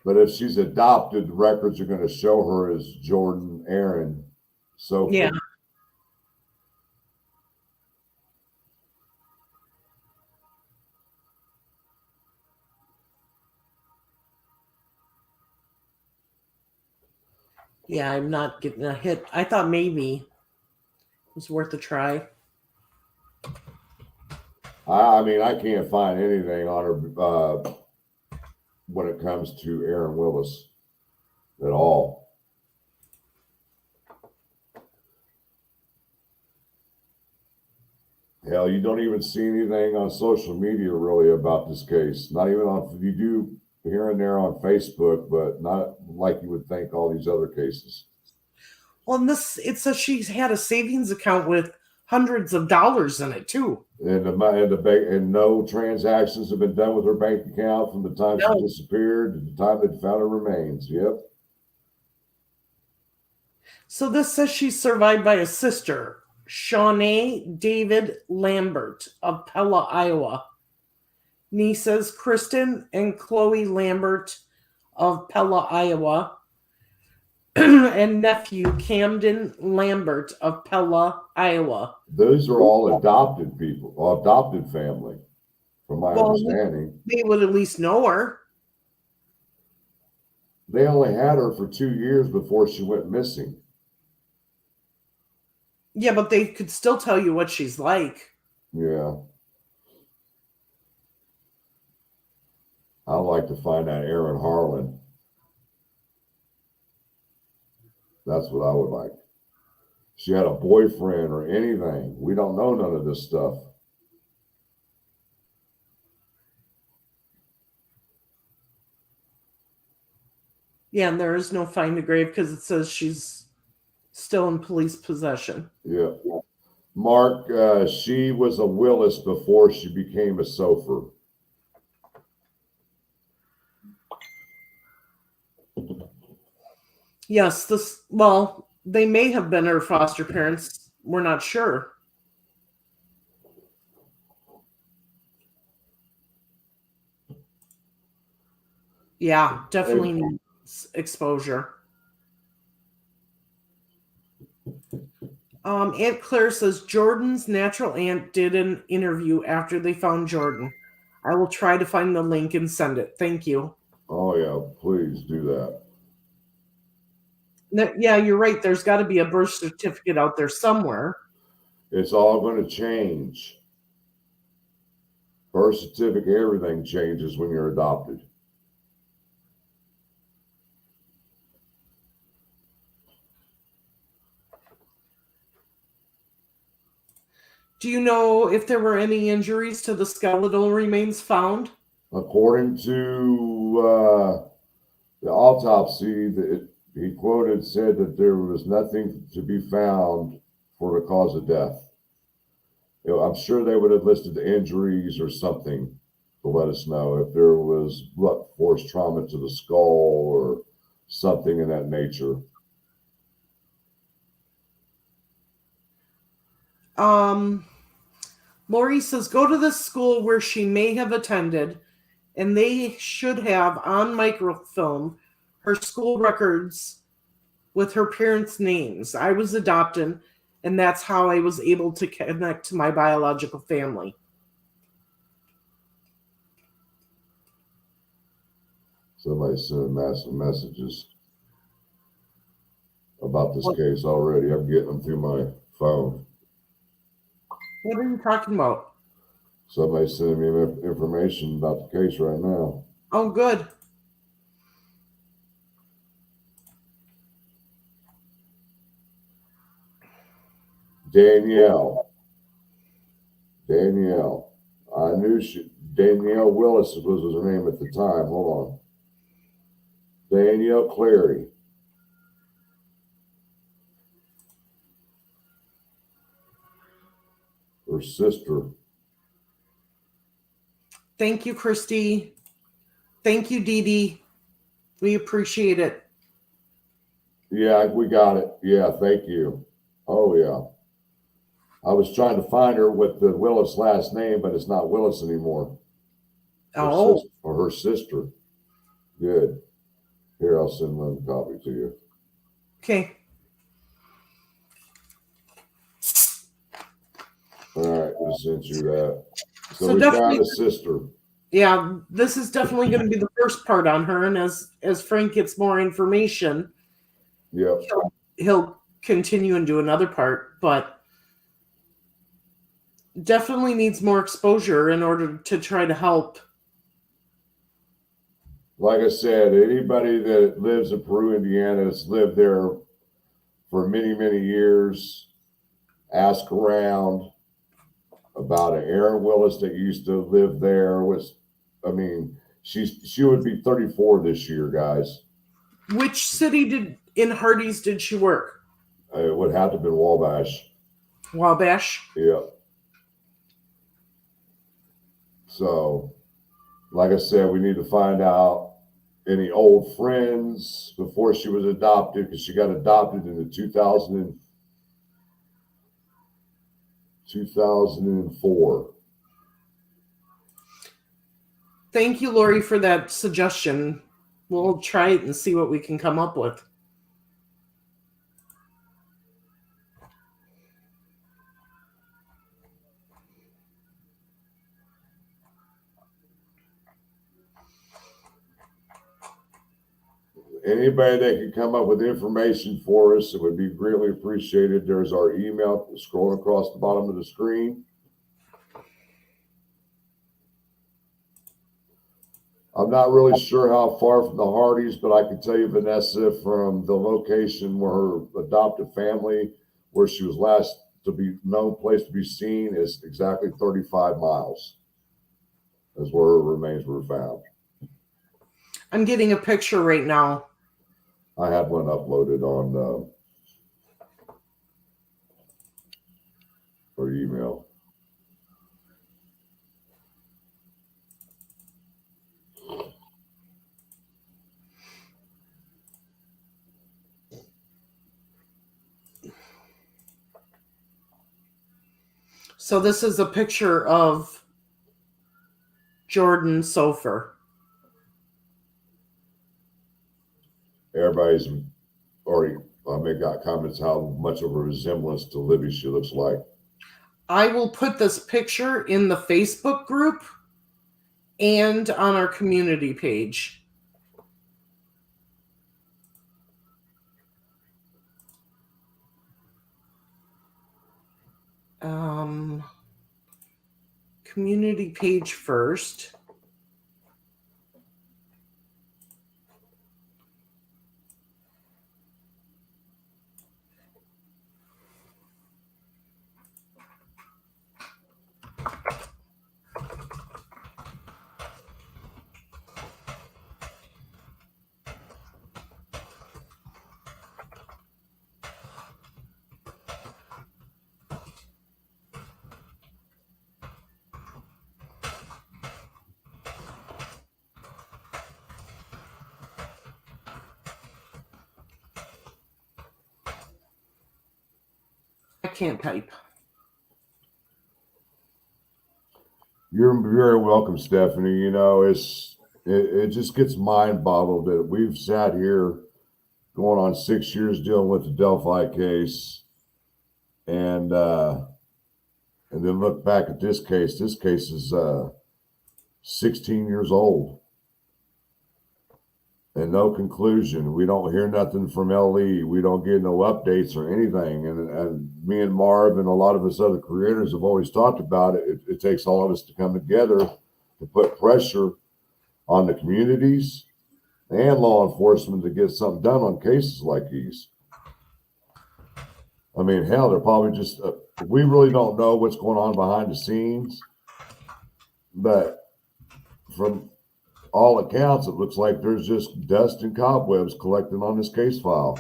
But if she's adopted, the records are going to show her as Jorden Sopher.
Yeah. Yeah, I'm not getting a hit. I thought maybe it was worth a try.
I mean, I can't find anything on her when it comes to Aaron Willis at all. Hell, you don't even see anything on social media really about this case. Not even on, you do here and there on Facebook, but not like you would think all these other cases.
Well, and it says she's had a savings account with hundreds of dollars in it too.
And no transactions have been done with her bank account from the time she disappeared to the time they found her remains. Yep.
So this says she's survived by a sister, Shawnee David Lambert of Pella, Iowa. Nieces Kristen and Chloe Lambert of Pella, Iowa. And nephew Camden Lambert of Pella, Iowa.
Those are all adopted people, adopted family, from my understanding.
They would at least know her.
They only had her for 2 years before she went missing.
Yeah, but they could still tell you what she's like.
Yeah. I'd like to find out Aaron Harlan. That's what I would like. She had a boyfriend or anything. We don't know none of this stuff.
Yeah, and there is no find a grave because it says she's still in police possession.
Yeah. Mark, she was a Willis before she became a Sopher.
Yes, they may have been her foster parents. We're not sure. Yeah, definitely needs exposure. Aunt Claire says Jordan's natural aunt did an interview after they found Jorden. I will try to find the link and send it. Thank you.
Oh, yeah, please do that.
Yeah, you're right. There's got to be a birth certificate out there somewhere.
It's all going to change. Birth certificate, everything changes when you're adopted.
Do you know if there were any injuries to the skeletal remains found?
According to the autopsy, that he quoted said that there was nothing to be found for the cause of death. I'm sure they would have listed the injuries or something to let us know if there was blunt force trauma to the skull or something in that nature.
Lori says go to the school where she may have attended, and they should have on microfilm her school records with her parents' names. I was adopted, and that's how I was able to connect to my biological family.
Somebody sent massive messages about this case already. I'm getting them through my phone.
What are you talking about?
Somebody's sending me information about the case right now.
Oh, good.
Danielle. I knew Danielle Willis was her name at the time. Hold on. Danielle Clary. Her sister.
Thank you, Christy. Thank you, Dee Dee. We appreciate it.
Yeah, we got it. Yeah, thank you. Oh, yeah. I was trying to find her with the Willis last name, but it's not Willis anymore. Her sister. Good. Here, I'll send one copy to you.
Okay.
All right, I sent you that. So
So
we found a sister.
Yeah, this is definitely going to be the first part on her, and as Frank gets more information,
yep,
he'll continue and do another part. But definitely needs more exposure in order to try to help.
Like I said, anybody that lives in Peru, Indiana, that's lived there for many, many years, ask around about an Aaron Willis that used to live there. She would be 34 this year, guys.
Which city in Hardee's did she work?
It would have to have been Wabash.
Wabash?
Yeah. So, like I said, we need to find out any old friends before she was adopted, because she got adopted in the 2004.
Thank you, Lori, for that suggestion. We'll try it and see what we can come up with.
anybody that can come up with information for us, it would be greatly appreciated. There's our email scrolling across the bottom of the screen. I'm not really sure how far from the Hardys, but I can tell you, Vanessa, from the location where her adoptive family, where she was last to be known place to be seen, is exactly 35 miles. Is where her remains were found.
I'm getting a picture right now.
I had one uploaded on her email.
So this is a picture of Jorden Sopher.
Everybody's already got comments how much of a resemblance to Libby she looks like.
I will put this picture in the Facebook group and on our community page. Community page first. I can't type.
You're very welcome, Stephanie. You know, it just gets mind boggled that we've sat here going on 6 years dealing with the Delphi case, and then look back at this case. This case is 16 years old. And no conclusion. We don't hear nothing from LE. We don't get no updates or anything. And me and Marv and a lot of us other creators have always talked about it. It takes all of us to come together to put pressure on the communities and law enforcement to get something done on cases like these. I mean, hell, they're probably just, we really don't know what's going on behind the scenes. But from all accounts, it looks like there's just dust and cobwebs collecting on this case file.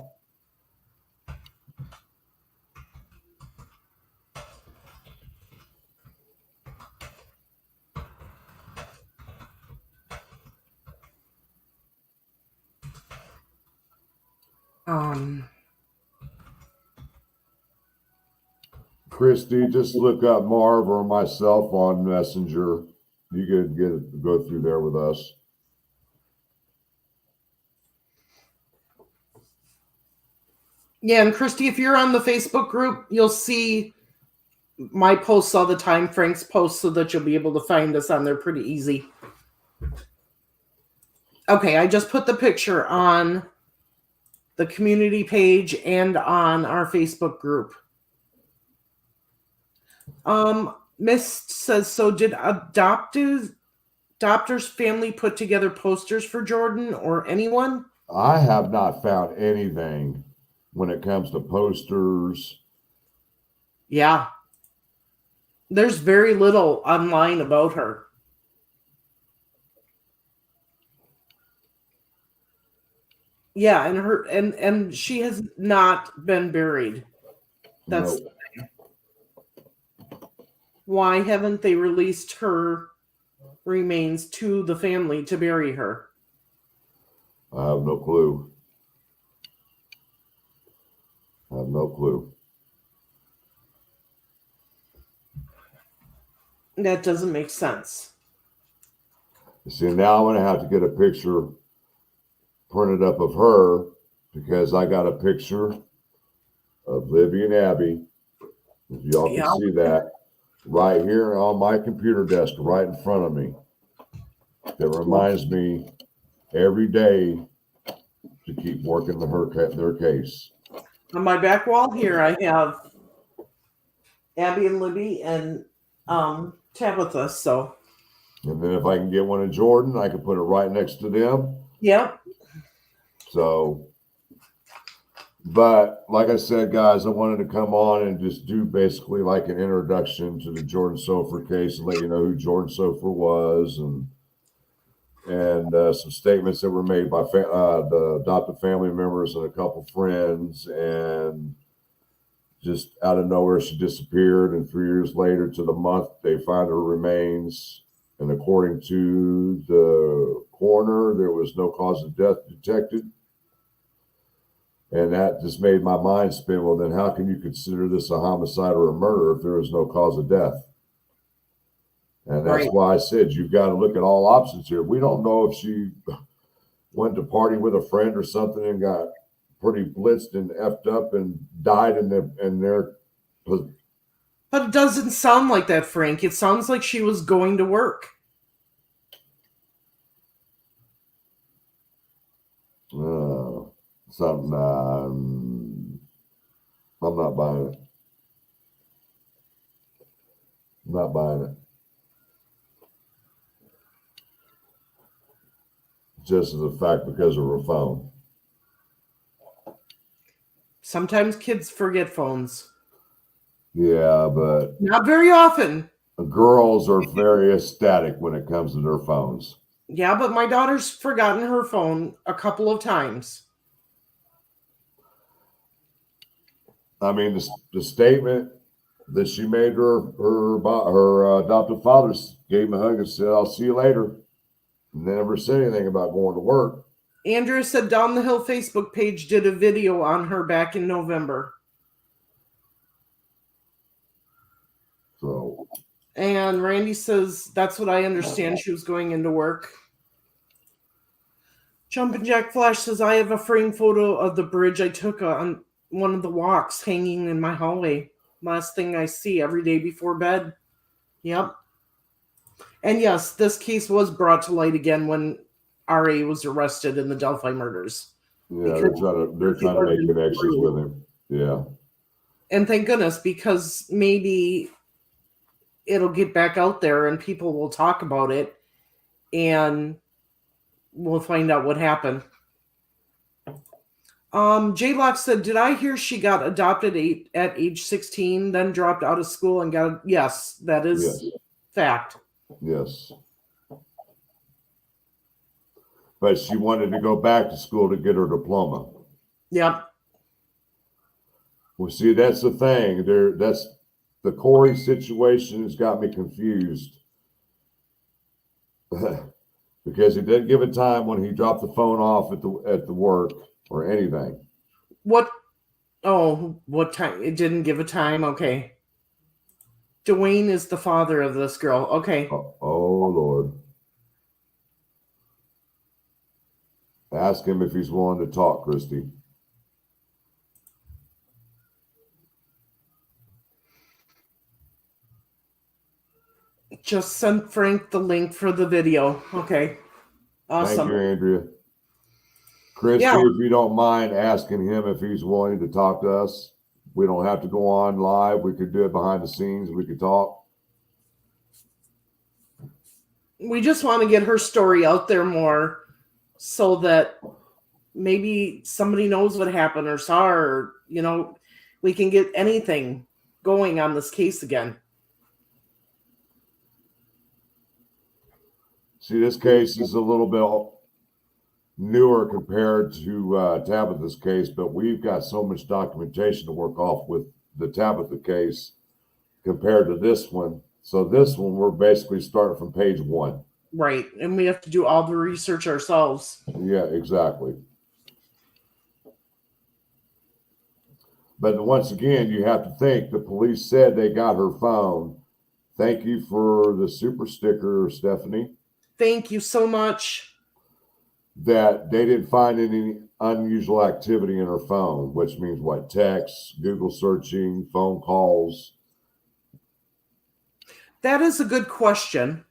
Christy, just look up Marv or myself on Messenger. You could go through there with us.
Yeah, and Christy, if you're on the Facebook group, you'll see my posts all the time, Frank's posts, so that you'll be able to find us on there pretty easy. Okay, I just put the picture on the community page and on our Facebook group. Mist says, so did adopters family put together posters for Jorden or anyone?
I have not found anything when it comes to posters.
Yeah. There's very little online about her. Yeah, and she has not been buried. That's
Nope.
Why haven't they released her remains to the family to bury her?
I have no clue. I have no clue.
That doesn't make sense.
See, now I'm going to have to get a picture printed up of her because I got a picture of Libby and Abby. If y'all can see that right here on my computer desk, right in front of me. That reminds me every day to keep working their case.
On my back wall here, I have Abby and Libby and Tabitha. So,
And then if I can get one of Jorden, I can put it right next to them.
yep.
So, but like I said, guys, I wanted to come on and just do basically like an introduction to the Jorden Sopher case and let you know who Jorden Sopher was and some statements that were made by the adopted family members and a couple friends. And just out of nowhere, she disappeared. And 3 years later to the month, they found her remains. And according to the coroner, there was no cause of death detected. And that just made my mind spin. Well, then how can you consider this a homicide or a murder if there is no cause of death? And that's why I said you've got to look at all options here. We don't know if she went to party with a friend or something and got pretty blitzed and effed up and died in their.
But it doesn't sound like that, Frank. It sounds like she was going to work.
Something. I'm not buying it. I'm not buying it. Just as a fact because of her phone.
Sometimes kids forget phones.
Yeah, but
not very often.
Girls are very ecstatic when it comes to their phones.
Yeah, but my daughter's forgotten her phone a couple of times.
I mean, the statement that she made her adoptive father gave him a hug and said, "I'll see you later." And they never said anything about going to work.
Andrea said Down the Hill Facebook page did a video on her back in November.
So.
And Randy says, that's what I understand. She was going into work. Jumpin' Jack Flash says, I have a framed photo of the bridge I took on one of the walks hanging in my hallway. Last thing I see every day before bed. Yep. And yes, this case was brought to light again when R.A. was arrested in the Delphi murders.
Yeah, they're trying to make connections with him. Yeah.
And thank goodness, because maybe it'll get back out there and people will talk about it and we'll find out what happened. J-Lock said, did I hear she got adopted at age 16, then dropped out of school and got... Yes, that is fact.
Yes. But she wanted to go back to school to get her diploma.
Yep.
Well, see, that's the thing. That's the Corey situation has got me confused. Because he didn't give a time when he dropped the phone off at the work or anything.
What time? It didn't give a time? Okay. Dwayne is the father of this girl. Okay.
Oh, Lord. Ask him if he's willing to talk, Christy.
Just sent Frank the link for the video. Okay. Awesome.
Thank you, Andrea. Christy, if you don't mind asking him if he's willing to talk to us. We don't have to go on live. We could do it behind the scenes. We could talk.
We just want to get her story out there more so that maybe somebody knows what happened or saw her, or, we can get anything going on this case again.
See, this case is a little bit newer compared to Tabitha's case, but we've got so much documentation to work off with the Tabitha case compared to this one. So this one, we're basically starting from page 1.
Right, and we have to do all the research ourselves.
Yeah, exactly. But once again, you have to think the police said they got her phone. Thank you for the super sticker, Stephanie.
Thank you so much.
That they didn't find any unusual activity in her phone, which means what? Texts, Google searching, phone calls.
That is a good question.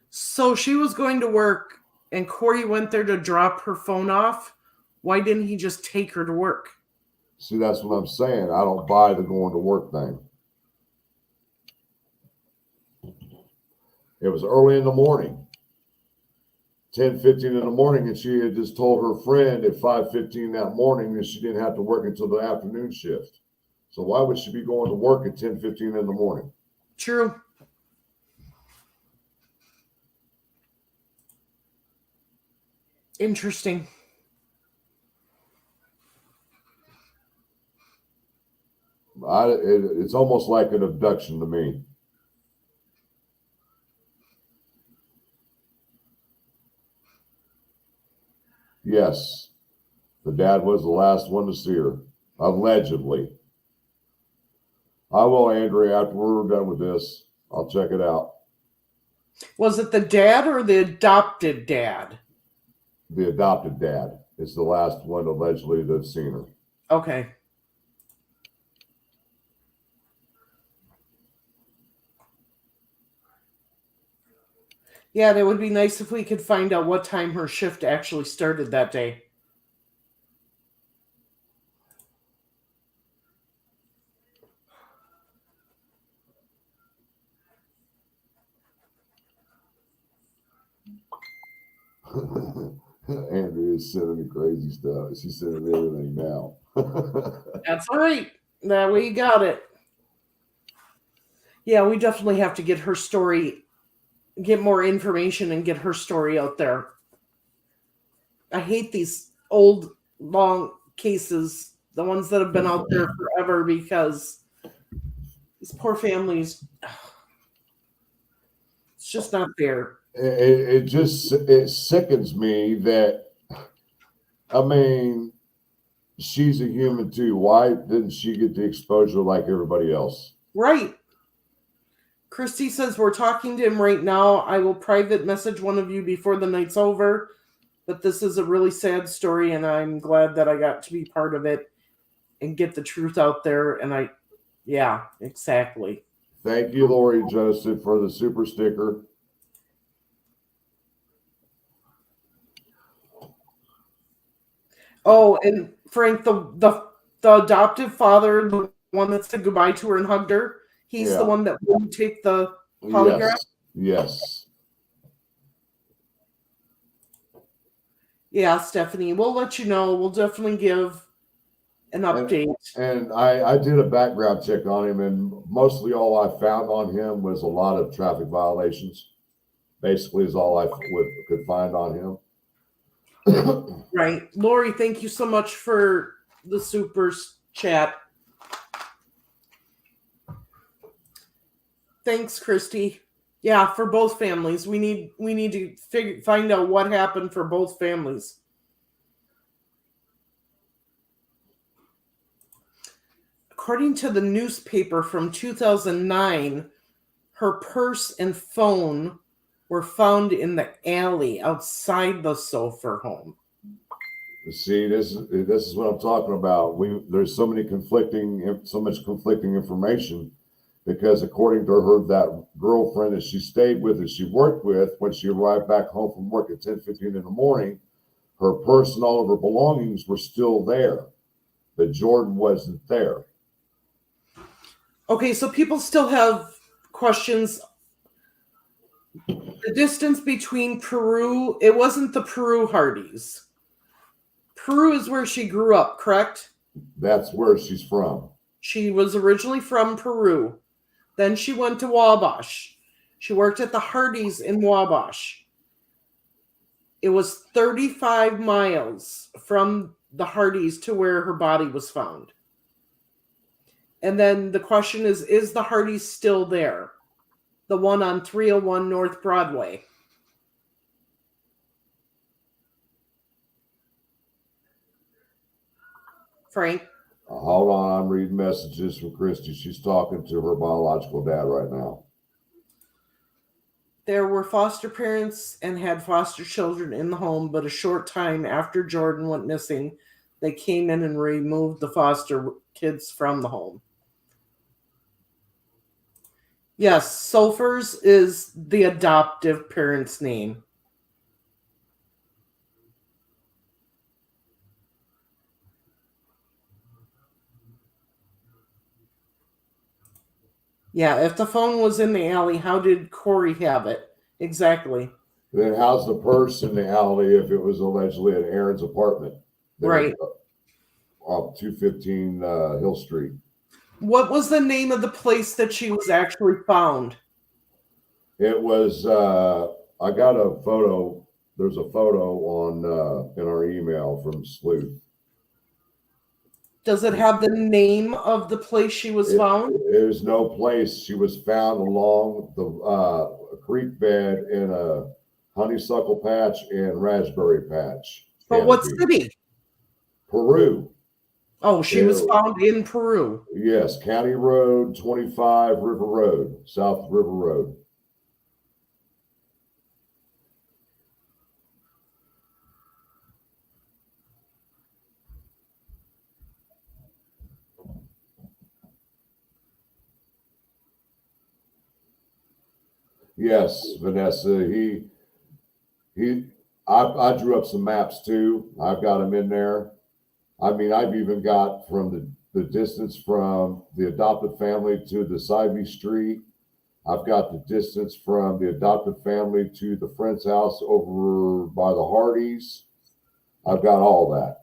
So she was going to work and Corey went there to drop her phone off, Why didn't he just take her to work?
See, that's what I'm saying. I don't buy the going to work thing. It was early in the morning, 10:15 in the morning, and she had just told her friend at 5:15 that morning that she didn't have to work until the afternoon shift. So why would she be going to work at 10:15 in the morning?
True. Interesting.
It's almost like an abduction to me. Yes, the dad was the last one to see her, allegedly. I will, Andrea, after we're done with this. I'll check it out.
Was it the dad or the adopted dad?
The adopted dad is the last one allegedly to have seen her.
Okay. Yeah, that would be nice if we could find out what time her shift actually started that day.
Andrea is sending me crazy stuff. She's sending me everything now.
That's all right. That way you got it. Yeah, we definitely have to get her story, get more information and get her story out there. I hate these old, long cases, the ones that have been out there forever, because these poor families, it's just not fair.
It sickens me that, I mean, she's a human too. Why didn't she get the exposure like everybody else?
Right. Christy says, we're talking to him right now. I will private message one of you before the night's over. But this is a really sad story, and I'm glad that I got to be part of it and get the truth out there. And yeah, exactly.
Thank you, Lori Joseph, for the super sticker.
Oh, and Frank, the adoptive father, the one that said goodbye to her and hugged her, he's the one that wouldn't take the polygraph?
Yes.
Yeah, Stephanie, we'll let you know. We'll definitely give an update.
And I did a background check on him, and mostly all I found on him was a lot of traffic violations. Basically, is all I could find on him.
Right. Lori, thank you so much for the super chat. Thanks, Christy. Yeah, for both families. We need to find out what happened for both families. According to the newspaper from 2009, her purse and phone were found in the alley outside the Sopher home.
See, this is what I'm talking about. There's so much conflicting information, because according to her, that girlfriend that she stayed with and she worked with, when she arrived back home from work at 10:15 in the morning, her purse and all of her belongings were still there, but Jorden wasn't there.
Okay, so people still have questions. The distance between Peru, it wasn't the Peru Hardys. Peru is where she grew up, correct?
That's where she's from.
She was originally from Peru. Then she went to Wabash. She worked at the Hardys in Wabash. It was 35 miles from the Hardys to where her body was found. And then the question is the Hardys still there? The one on 301 North Broadway. Frank?
Hold on, I'm reading messages from Christy. She's talking to her biological dad right now.
There were foster parents and had foster children in the home, but a short time after Jorden went missing, they came in and removed the foster kids from the home. Yes, Sophers is the adoptive parent's name. Yeah, if the phone was in the alley, how did Corey have it? Exactly.
Then how's the purse in the alley if it was allegedly at Aaron's apartment? There,
Right.
Off 215 Hill Street.
What was the name of the place that she was actually found?
It was, I got a photo. There's a photo on in our email from Sleuth.
Does it have the name of the place she was found?
There's no place. She was found along the creek bed in a honeysuckle patch and raspberry patch.
But what
Canopy.
city?
Peru.
Oh, she was found in Peru.
Yes, County Road 25, River Road, South River Road. Yes, Vanessa. I drew up some maps too. I've got them in there. I mean, I've even got from the distance from the adopted family to the Sivey Street. I've got the distance from the adopted family to the friend's house over by the Hardys. I've got all that.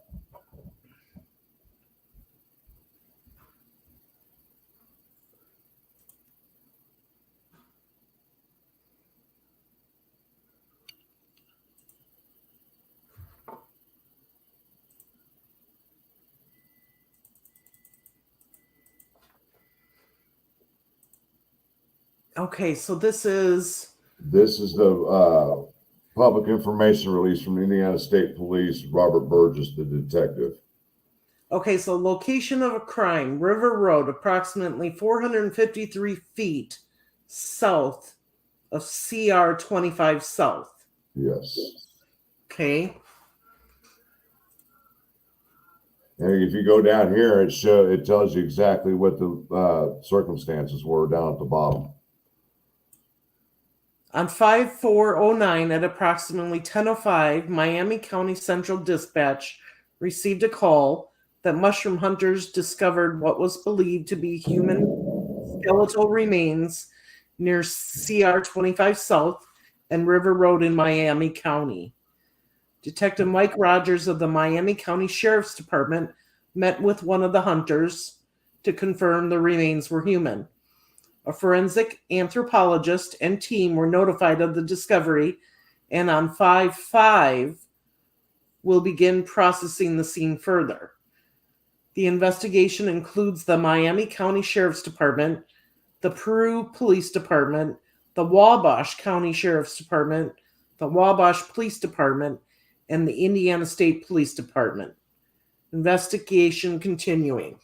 Okay, so this is
the public information release from Indiana State Police, Robert Burgess, the detective.
okay, so location of a crime, River Road, approximately 453 feet south of CR 25 South.
Yes.
Okay.
And if you go down here, it tells you exactly what the circumstances were down at the bottom.
On 5409 at approximately 10:05, Miami County Central Dispatch received a call that mushroom hunters discovered what was believed to be human skeletal remains near CR 25 South and River Road in Miami County. Detective Mike Rogers of the Miami County Sheriff's Department met with one of the hunters to confirm the remains were human. A forensic anthropologist and team were notified of the discovery, and on 5/5 will begin processing the scene further. The investigation includes the Miami County Sheriff's Department, the Peru Police Department, the Wabash County Sheriff's Department, the Wabash Police Department, and the Indiana State Police Department. Investigation continuing.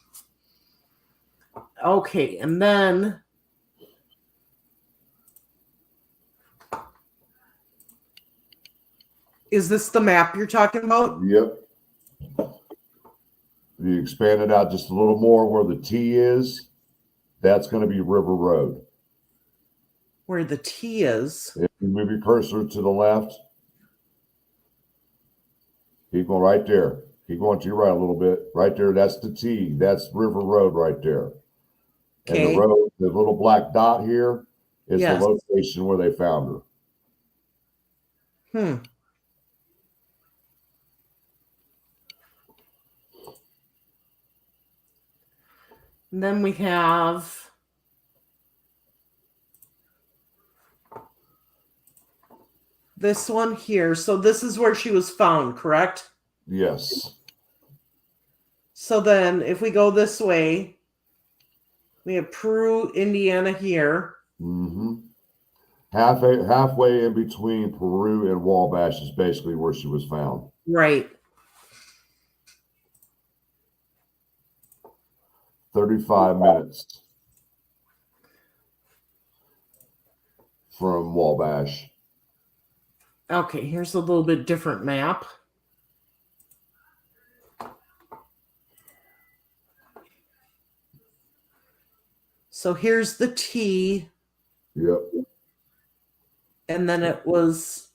Okay, and then is this the map you're talking about?
Yep. You expand it out just a little more where the T is, that's going to be River Road.
Where the T is.
If you move your cursor to the left, keep going right there. Keep going to your right a little bit. Right there, that's the T. That's River Road right there.
Okay.
And the road, the little black dot here is
Yes.
the location where they found her.
And then we have this one here. So this is where she was found, correct?
Yes.
So then if we go this way, we have Peru, Indiana here.
Mm-hmm. Halfway in between Peru and Wabash is basically where she was found.
Right.
35 minutes from Wabash.
Okay, here's a little bit different map. So here's the T.
Yep.
And then it was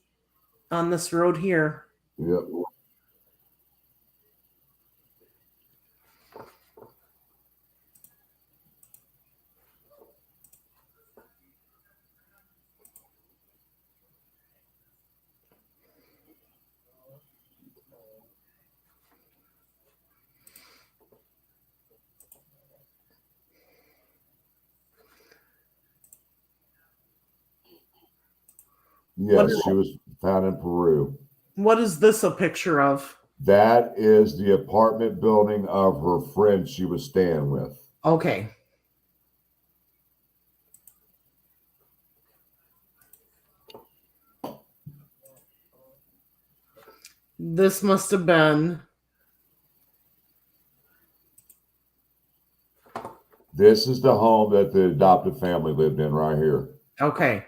on this road here.
Yep. Yes, she was found in Peru.
What is this a picture of?
That is the apartment building of her friend she was staying with.
Okay. This must have been.
This is the home that the adopted family lived in right here.
Okay.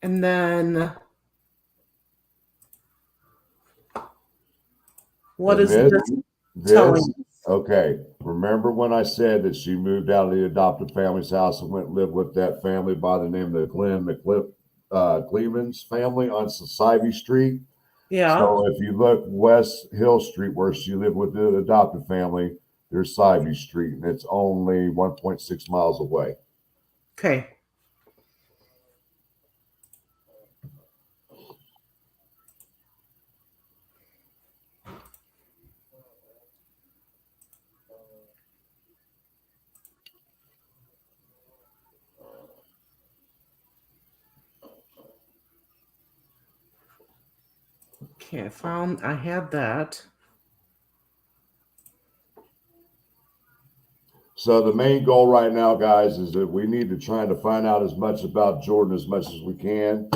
And then what is this telling?
Okay. Remember when I said that she moved out of the adopted family's house and went and lived with that family by the name of the Clemens family on Society Street?
Yeah.
So if you look West Hill Street, where she lived with the adopted family, there's Sivey Street, and it's only 1.6 miles away.
Okay. Okay, I had that.
So the main goal right now, guys, is that we need to try to find out as much about Jorden as much as we can.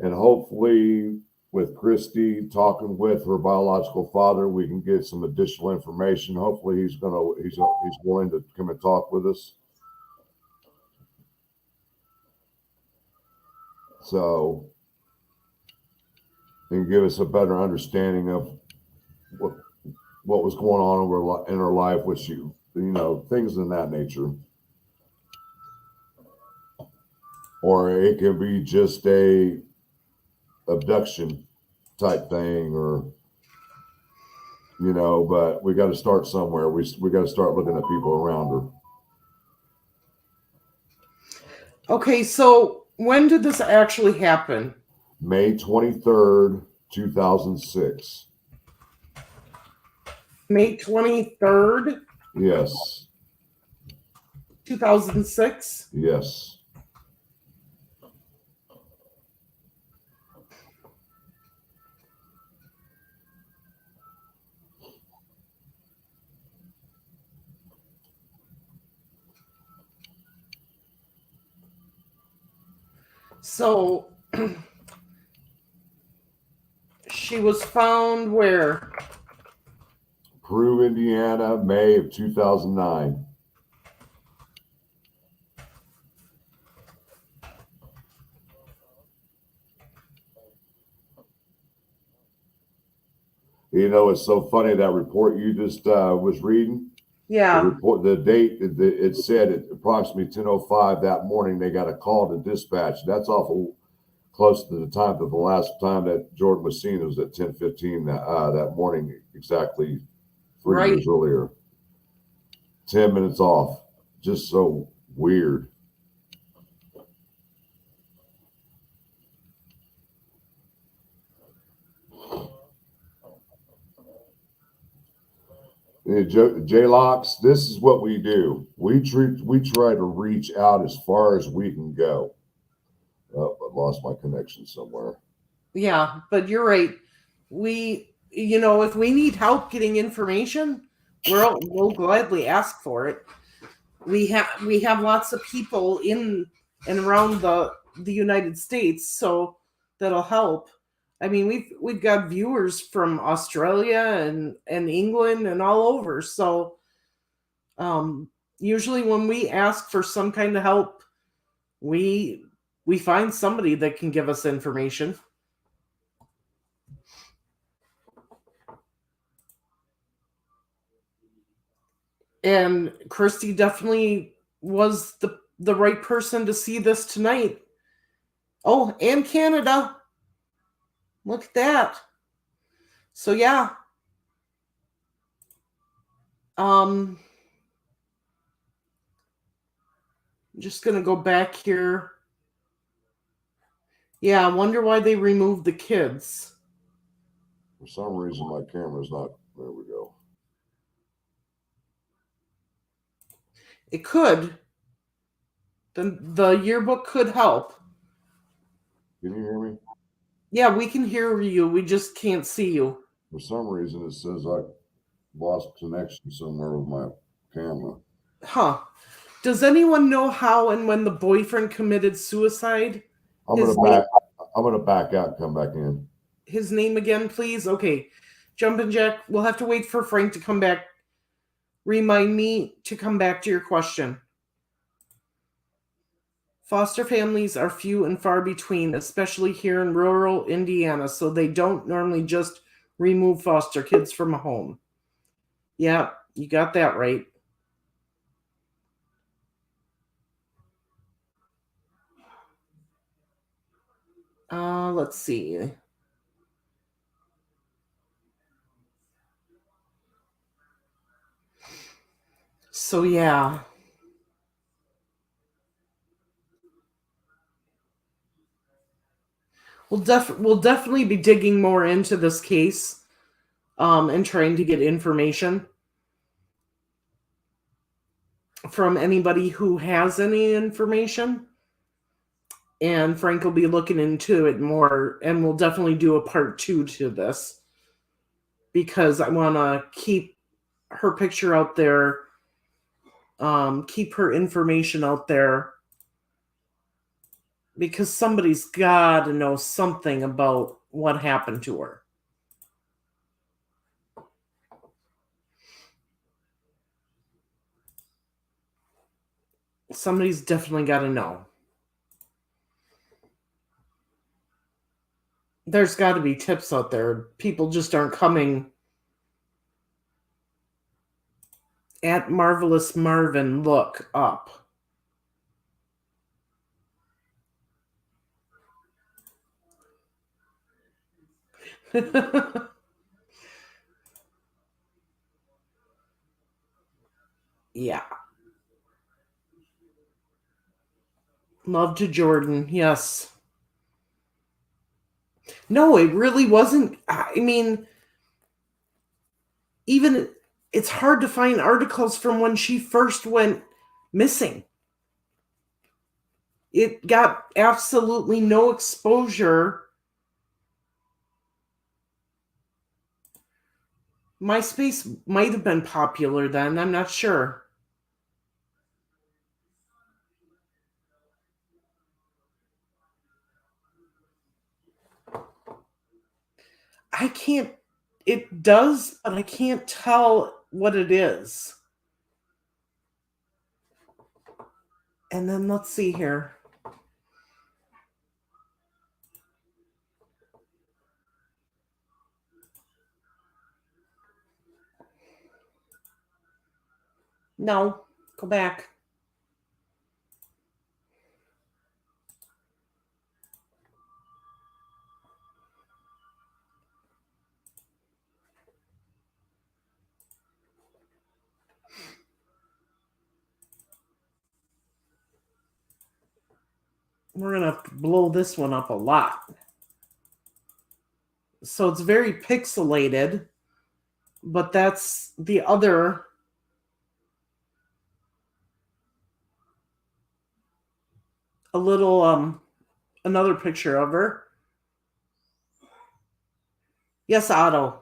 And hopefully with Christy talking with her biological father, we can get some additional information. Hopefully he's willing to come and talk with us. So, and give us a better understanding of what was going on in her life with things in that nature. Or it could be just a abduction type thing, or but we got to start somewhere. We got to start looking at people around her.
Okay, so when did this actually happen?
May 23rd, 2006.
May 23rd?
Yes.
2006?
Yes.
So she was found where?
Peru, Indiana, May of 2009. It's so funny, that report you just was reading.
Yeah.
The date, it said at approximately 10:05 that morning, they got a call to dispatch. That's awful close to the time that the last time that Jorden was seen. It was at 10:15 that morning, exactly 3 years earlier. 10 minutes off. Just so weird. J-Locks, this is what we do. We try to reach out as far as we can go. Oh, I lost my connection somewhere.
Yeah, but you're right. If we need help getting information, we'll gladly ask for it. We have lots of people in and around the United States, so that'll help. I mean, we've got viewers from Australia and England and all over. So usually when we ask for some kind of help, we find somebody that can give us information. And Christy definitely was the right person to see this tonight. Oh, and Canada. Look at that. So yeah. I'm just gonna go back here. Yeah, I wonder why they removed the kids.
For some reason, my camera's not. There we go.
It could. The yearbook could help.
Can you hear me?
Yeah, we can hear you. We just can't see you.
For some reason, it says I lost connection somewhere with my camera.
Huh. Does anyone know how and when the boyfriend committed suicide?
I'm gonna back out and come back in.
His name again, please? Okay. Jumpin' Jack, we'll have to wait for Frank to come back. Remind me to come back to your question. Foster families are few and far between, especially here in rural Indiana, so they don't normally just remove foster kids from a home. Yeah, you got that right. Let's see. So yeah. We'll definitely be digging more into this case, and trying to get information from anybody who has any information. And Frank will be looking into it more, and we'll definitely do a part 2 to this because I want to keep her picture out there, keep her information out there, because somebody's got to know something about what happened to her. Somebody's definitely got to know. There's got to be tips out there. People just aren't coming. At Marvelous Marvin, look up. Yeah. Love to Jorden, yes. No, it really wasn't. I mean, even it's hard to find articles from when she first went missing. It got absolutely no exposure. MySpace might have been popular then, I'm not sure. I can't, it does, but I can't tell what it is. And then let's see here. No, go back. We're going to have to blow this one up a lot. So it's very pixelated, but that's the other. A little, another picture of her. Yes, Otto.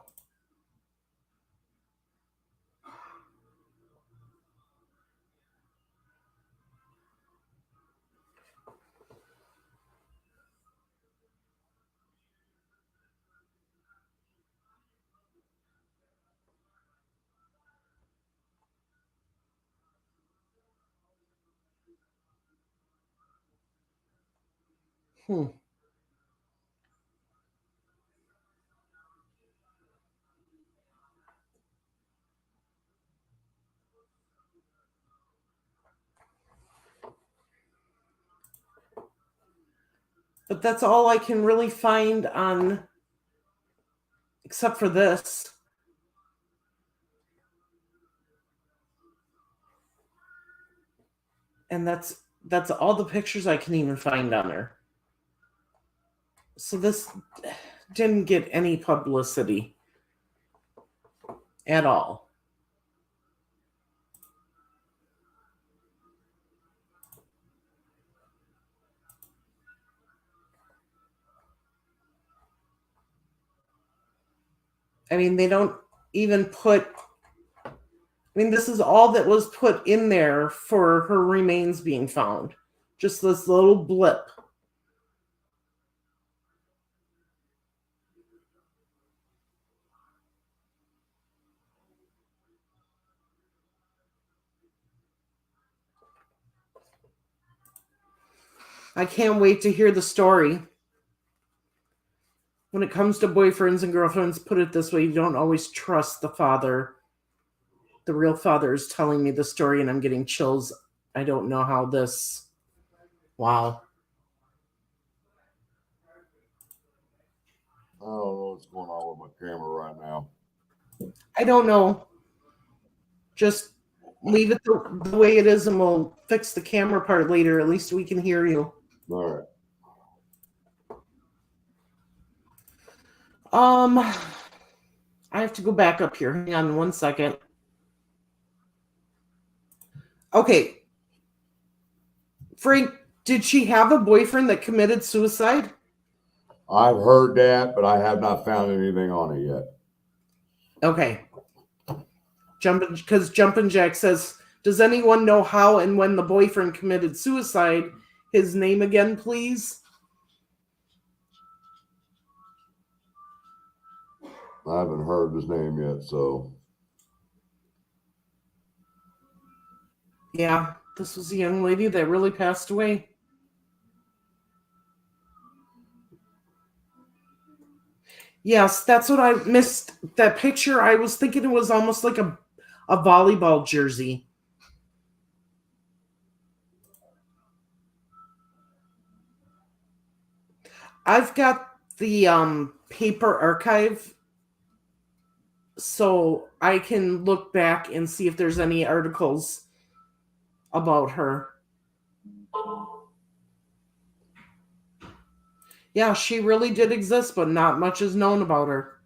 Hmm. But that's all I can really find on, except for this. And that's all the pictures I can even find on her. So didn't get any publicity at all. I mean, they don't even put. I mean, this is all that was put in there for her remains being found. Just this little blip. I can't wait to hear the story. When it comes to boyfriends and girlfriends, put it this way, you don't always trust the father. The real father is telling me the story and I'm getting chills. I don't know how this... Wow.
I don't know what's going on with my camera right now.
I don't know. Just leave it the way it is and we'll fix the camera part later. At least we can hear you.
All right.
I have to go back up here. Hang on 1 second. Okay. Frank, did she have a boyfriend that committed suicide?
I've heard that, but I have not found anything on it yet.
Okay. Jumpin' Jack says, does anyone know how and when the boyfriend committed suicide? His name again, please?
I haven't heard his name yet, so.
Yeah, this was a young lady that really passed away. Yes, that's what I missed. That picture, I was thinking it was almost like a volleyball jersey. I've got the paper archive, so I can look back and see if there's any articles about her. Yeah, she really did exist, but not much is known about her.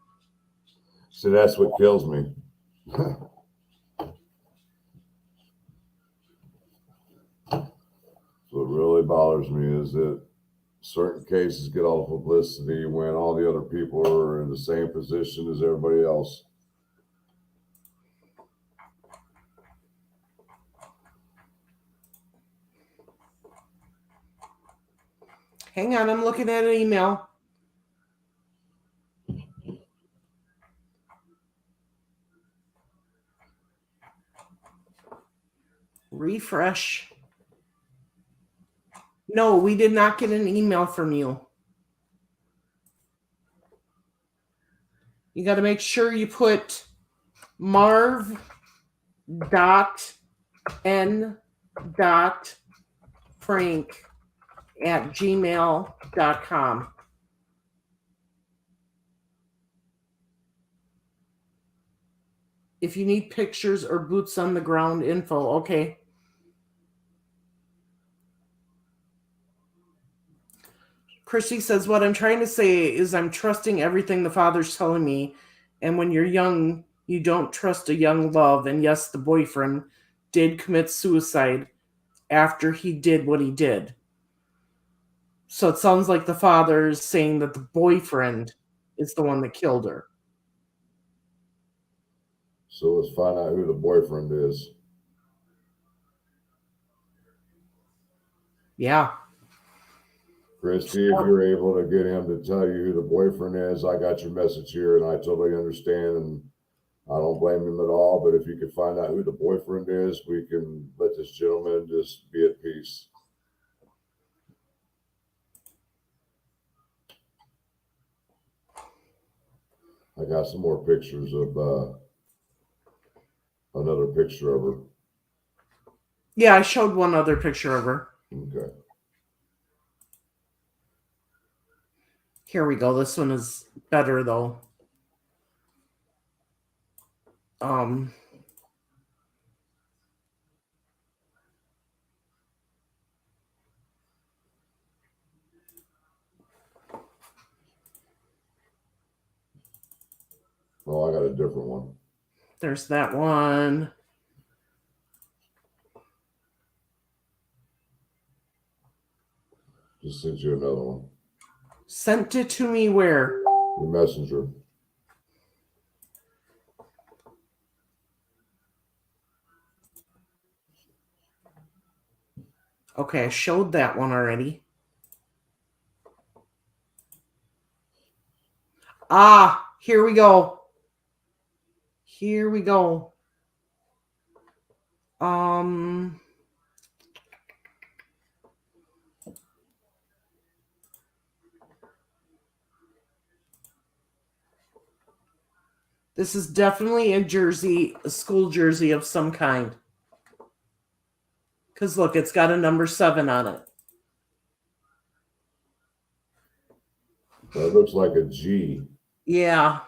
See, that's what kills me. What really bothers me is that certain cases get all the publicity when all the other people are in the same position as everybody else.
Hang on, I'm looking at an email. Refresh. No, we did not get an email from you. You got to make sure you put marv.n.frank at gmail.com. If you need pictures or boots on the ground info, okay. Christy says, what I'm trying to say is I'm trusting everything the father's telling me. And when you're young, you don't trust a young love. And yes, the boyfriend did commit suicide after he did what he did. So it sounds like the father is saying that the boyfriend is the one that killed her.
So let's find out who the boyfriend is.
Yeah.
Christy, if you're able to get him to tell you who the boyfriend is, I got your message here and I totally understand and I don't blame him at all. But if you could find out who the boyfriend is, we can let this gentleman just be at peace. I got some more pictures of another picture of her.
Yeah, I showed one other picture of her.
Okay.
Here we go. This one is better though.
a different one.
There's that one.
Just sent you another one.
Sent it to me where?
Your messenger.
Okay, I showed that one already. Ah, here we go. Here we go. This is definitely a school jersey of some kind. Because look, it's got a number 7 on it.
That looks like a G.
Yeah.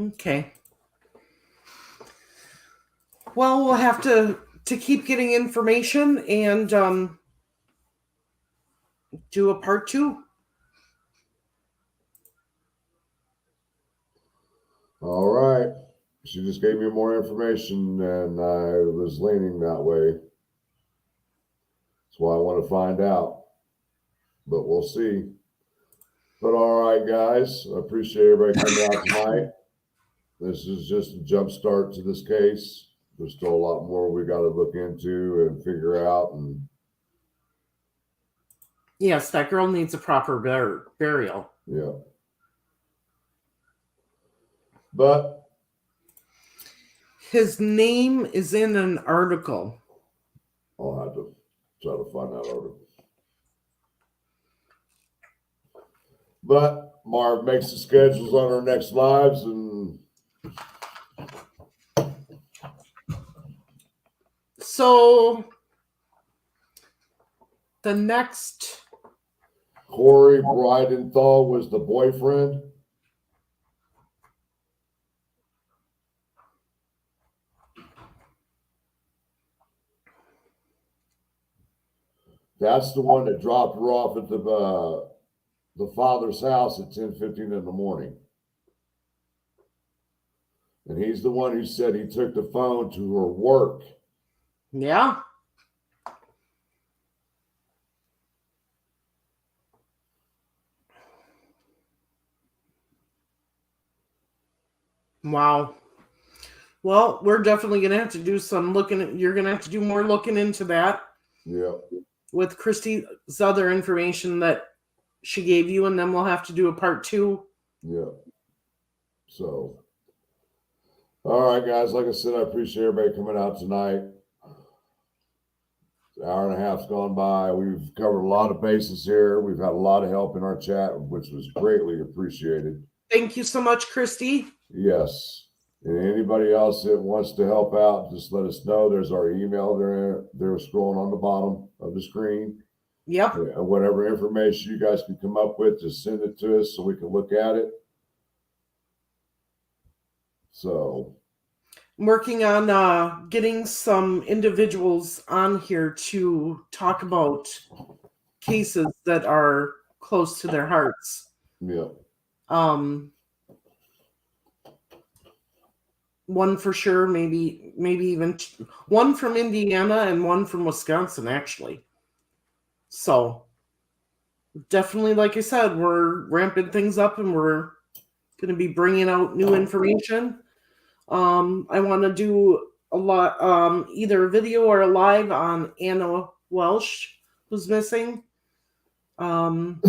Okay. Well, we'll have to keep getting information and do a part 2.
All right. She just gave me more information, and I was leaning that way. That's why I want to find out. But we'll see. But all right, guys. I appreciate everybody coming out tonight. This is just a jump start to this case. There's still a lot more we got to look into and figure out. And
yes, that girl needs a proper burial.
yeah. But
his name is in an article.
I'll have to try to find that article. But Marv makes the schedules on our next lives, and
so the next
Corey Bridenthal was the boyfriend. That's the one that dropped her off at the father's house at 10:15 in the morning. And he's the one who said he took the phone to her work.
Yeah. Wow. Well, we're definitely going to have to do some looking. You're going to have to do more looking into that.
Yeah.
With Christy's other information that she gave you, and then we'll have to do a part 2.
Yeah. So, all right, guys. Like I said, I appreciate everybody coming out tonight. An hour and a half's gone by. We've covered a lot of bases here. We've had a lot of help in our chat, which was greatly appreciated.
Thank you so much, Christy.
Yes. And anybody else that wants to help out, just let us know. There's our email there. They're scrolling on the bottom of the screen.
Yep.
Whatever information you guys can come up with, just send it to us so we can look at it. So
I'm working on getting some individuals on here to talk about cases that are close to their hearts.
Yeah.
One for sure, maybe even one from Indiana and one from Wisconsin, actually. So definitely, like I said, we're ramping things up and we're going to be bringing out new information. I want to do a lot, either a video or a live on Anna Welsh, who's missing. And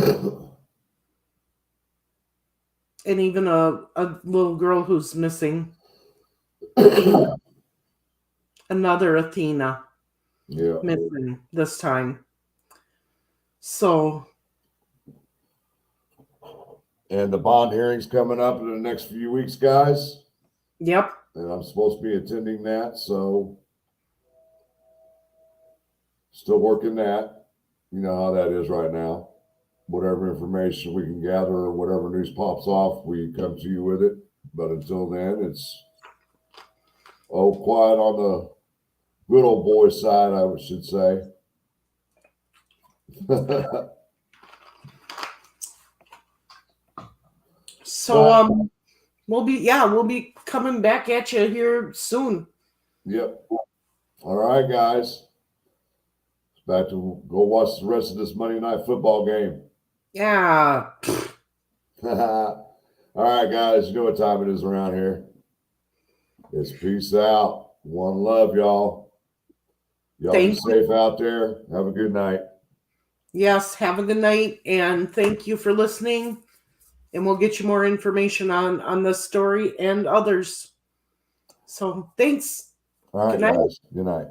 even a little girl who's missing. Another Athena.
Yeah.
Missing this time. So.
And the bond hearing's coming up in the next few weeks, guys.
Yep.
And I'm supposed to be attending that, so still working that. You know how that is right now. Whatever information we can gather or whatever news pops off, we come to you with it. But until then, it's quiet on the good old boy side, I should say.
So we'll be coming back at you here soon.
Yep. All right, guys. It's back to go watch the rest of this Monday Night Football game.
Yeah.
All right, guys. You know what time it is around here. It's peace out. One love, y'all. Y'all be safe out there. Have a good night.
Yes, have a good night, and thank you for listening. And we'll get you more information on this story and others. So thanks.
All right, guys. Good night.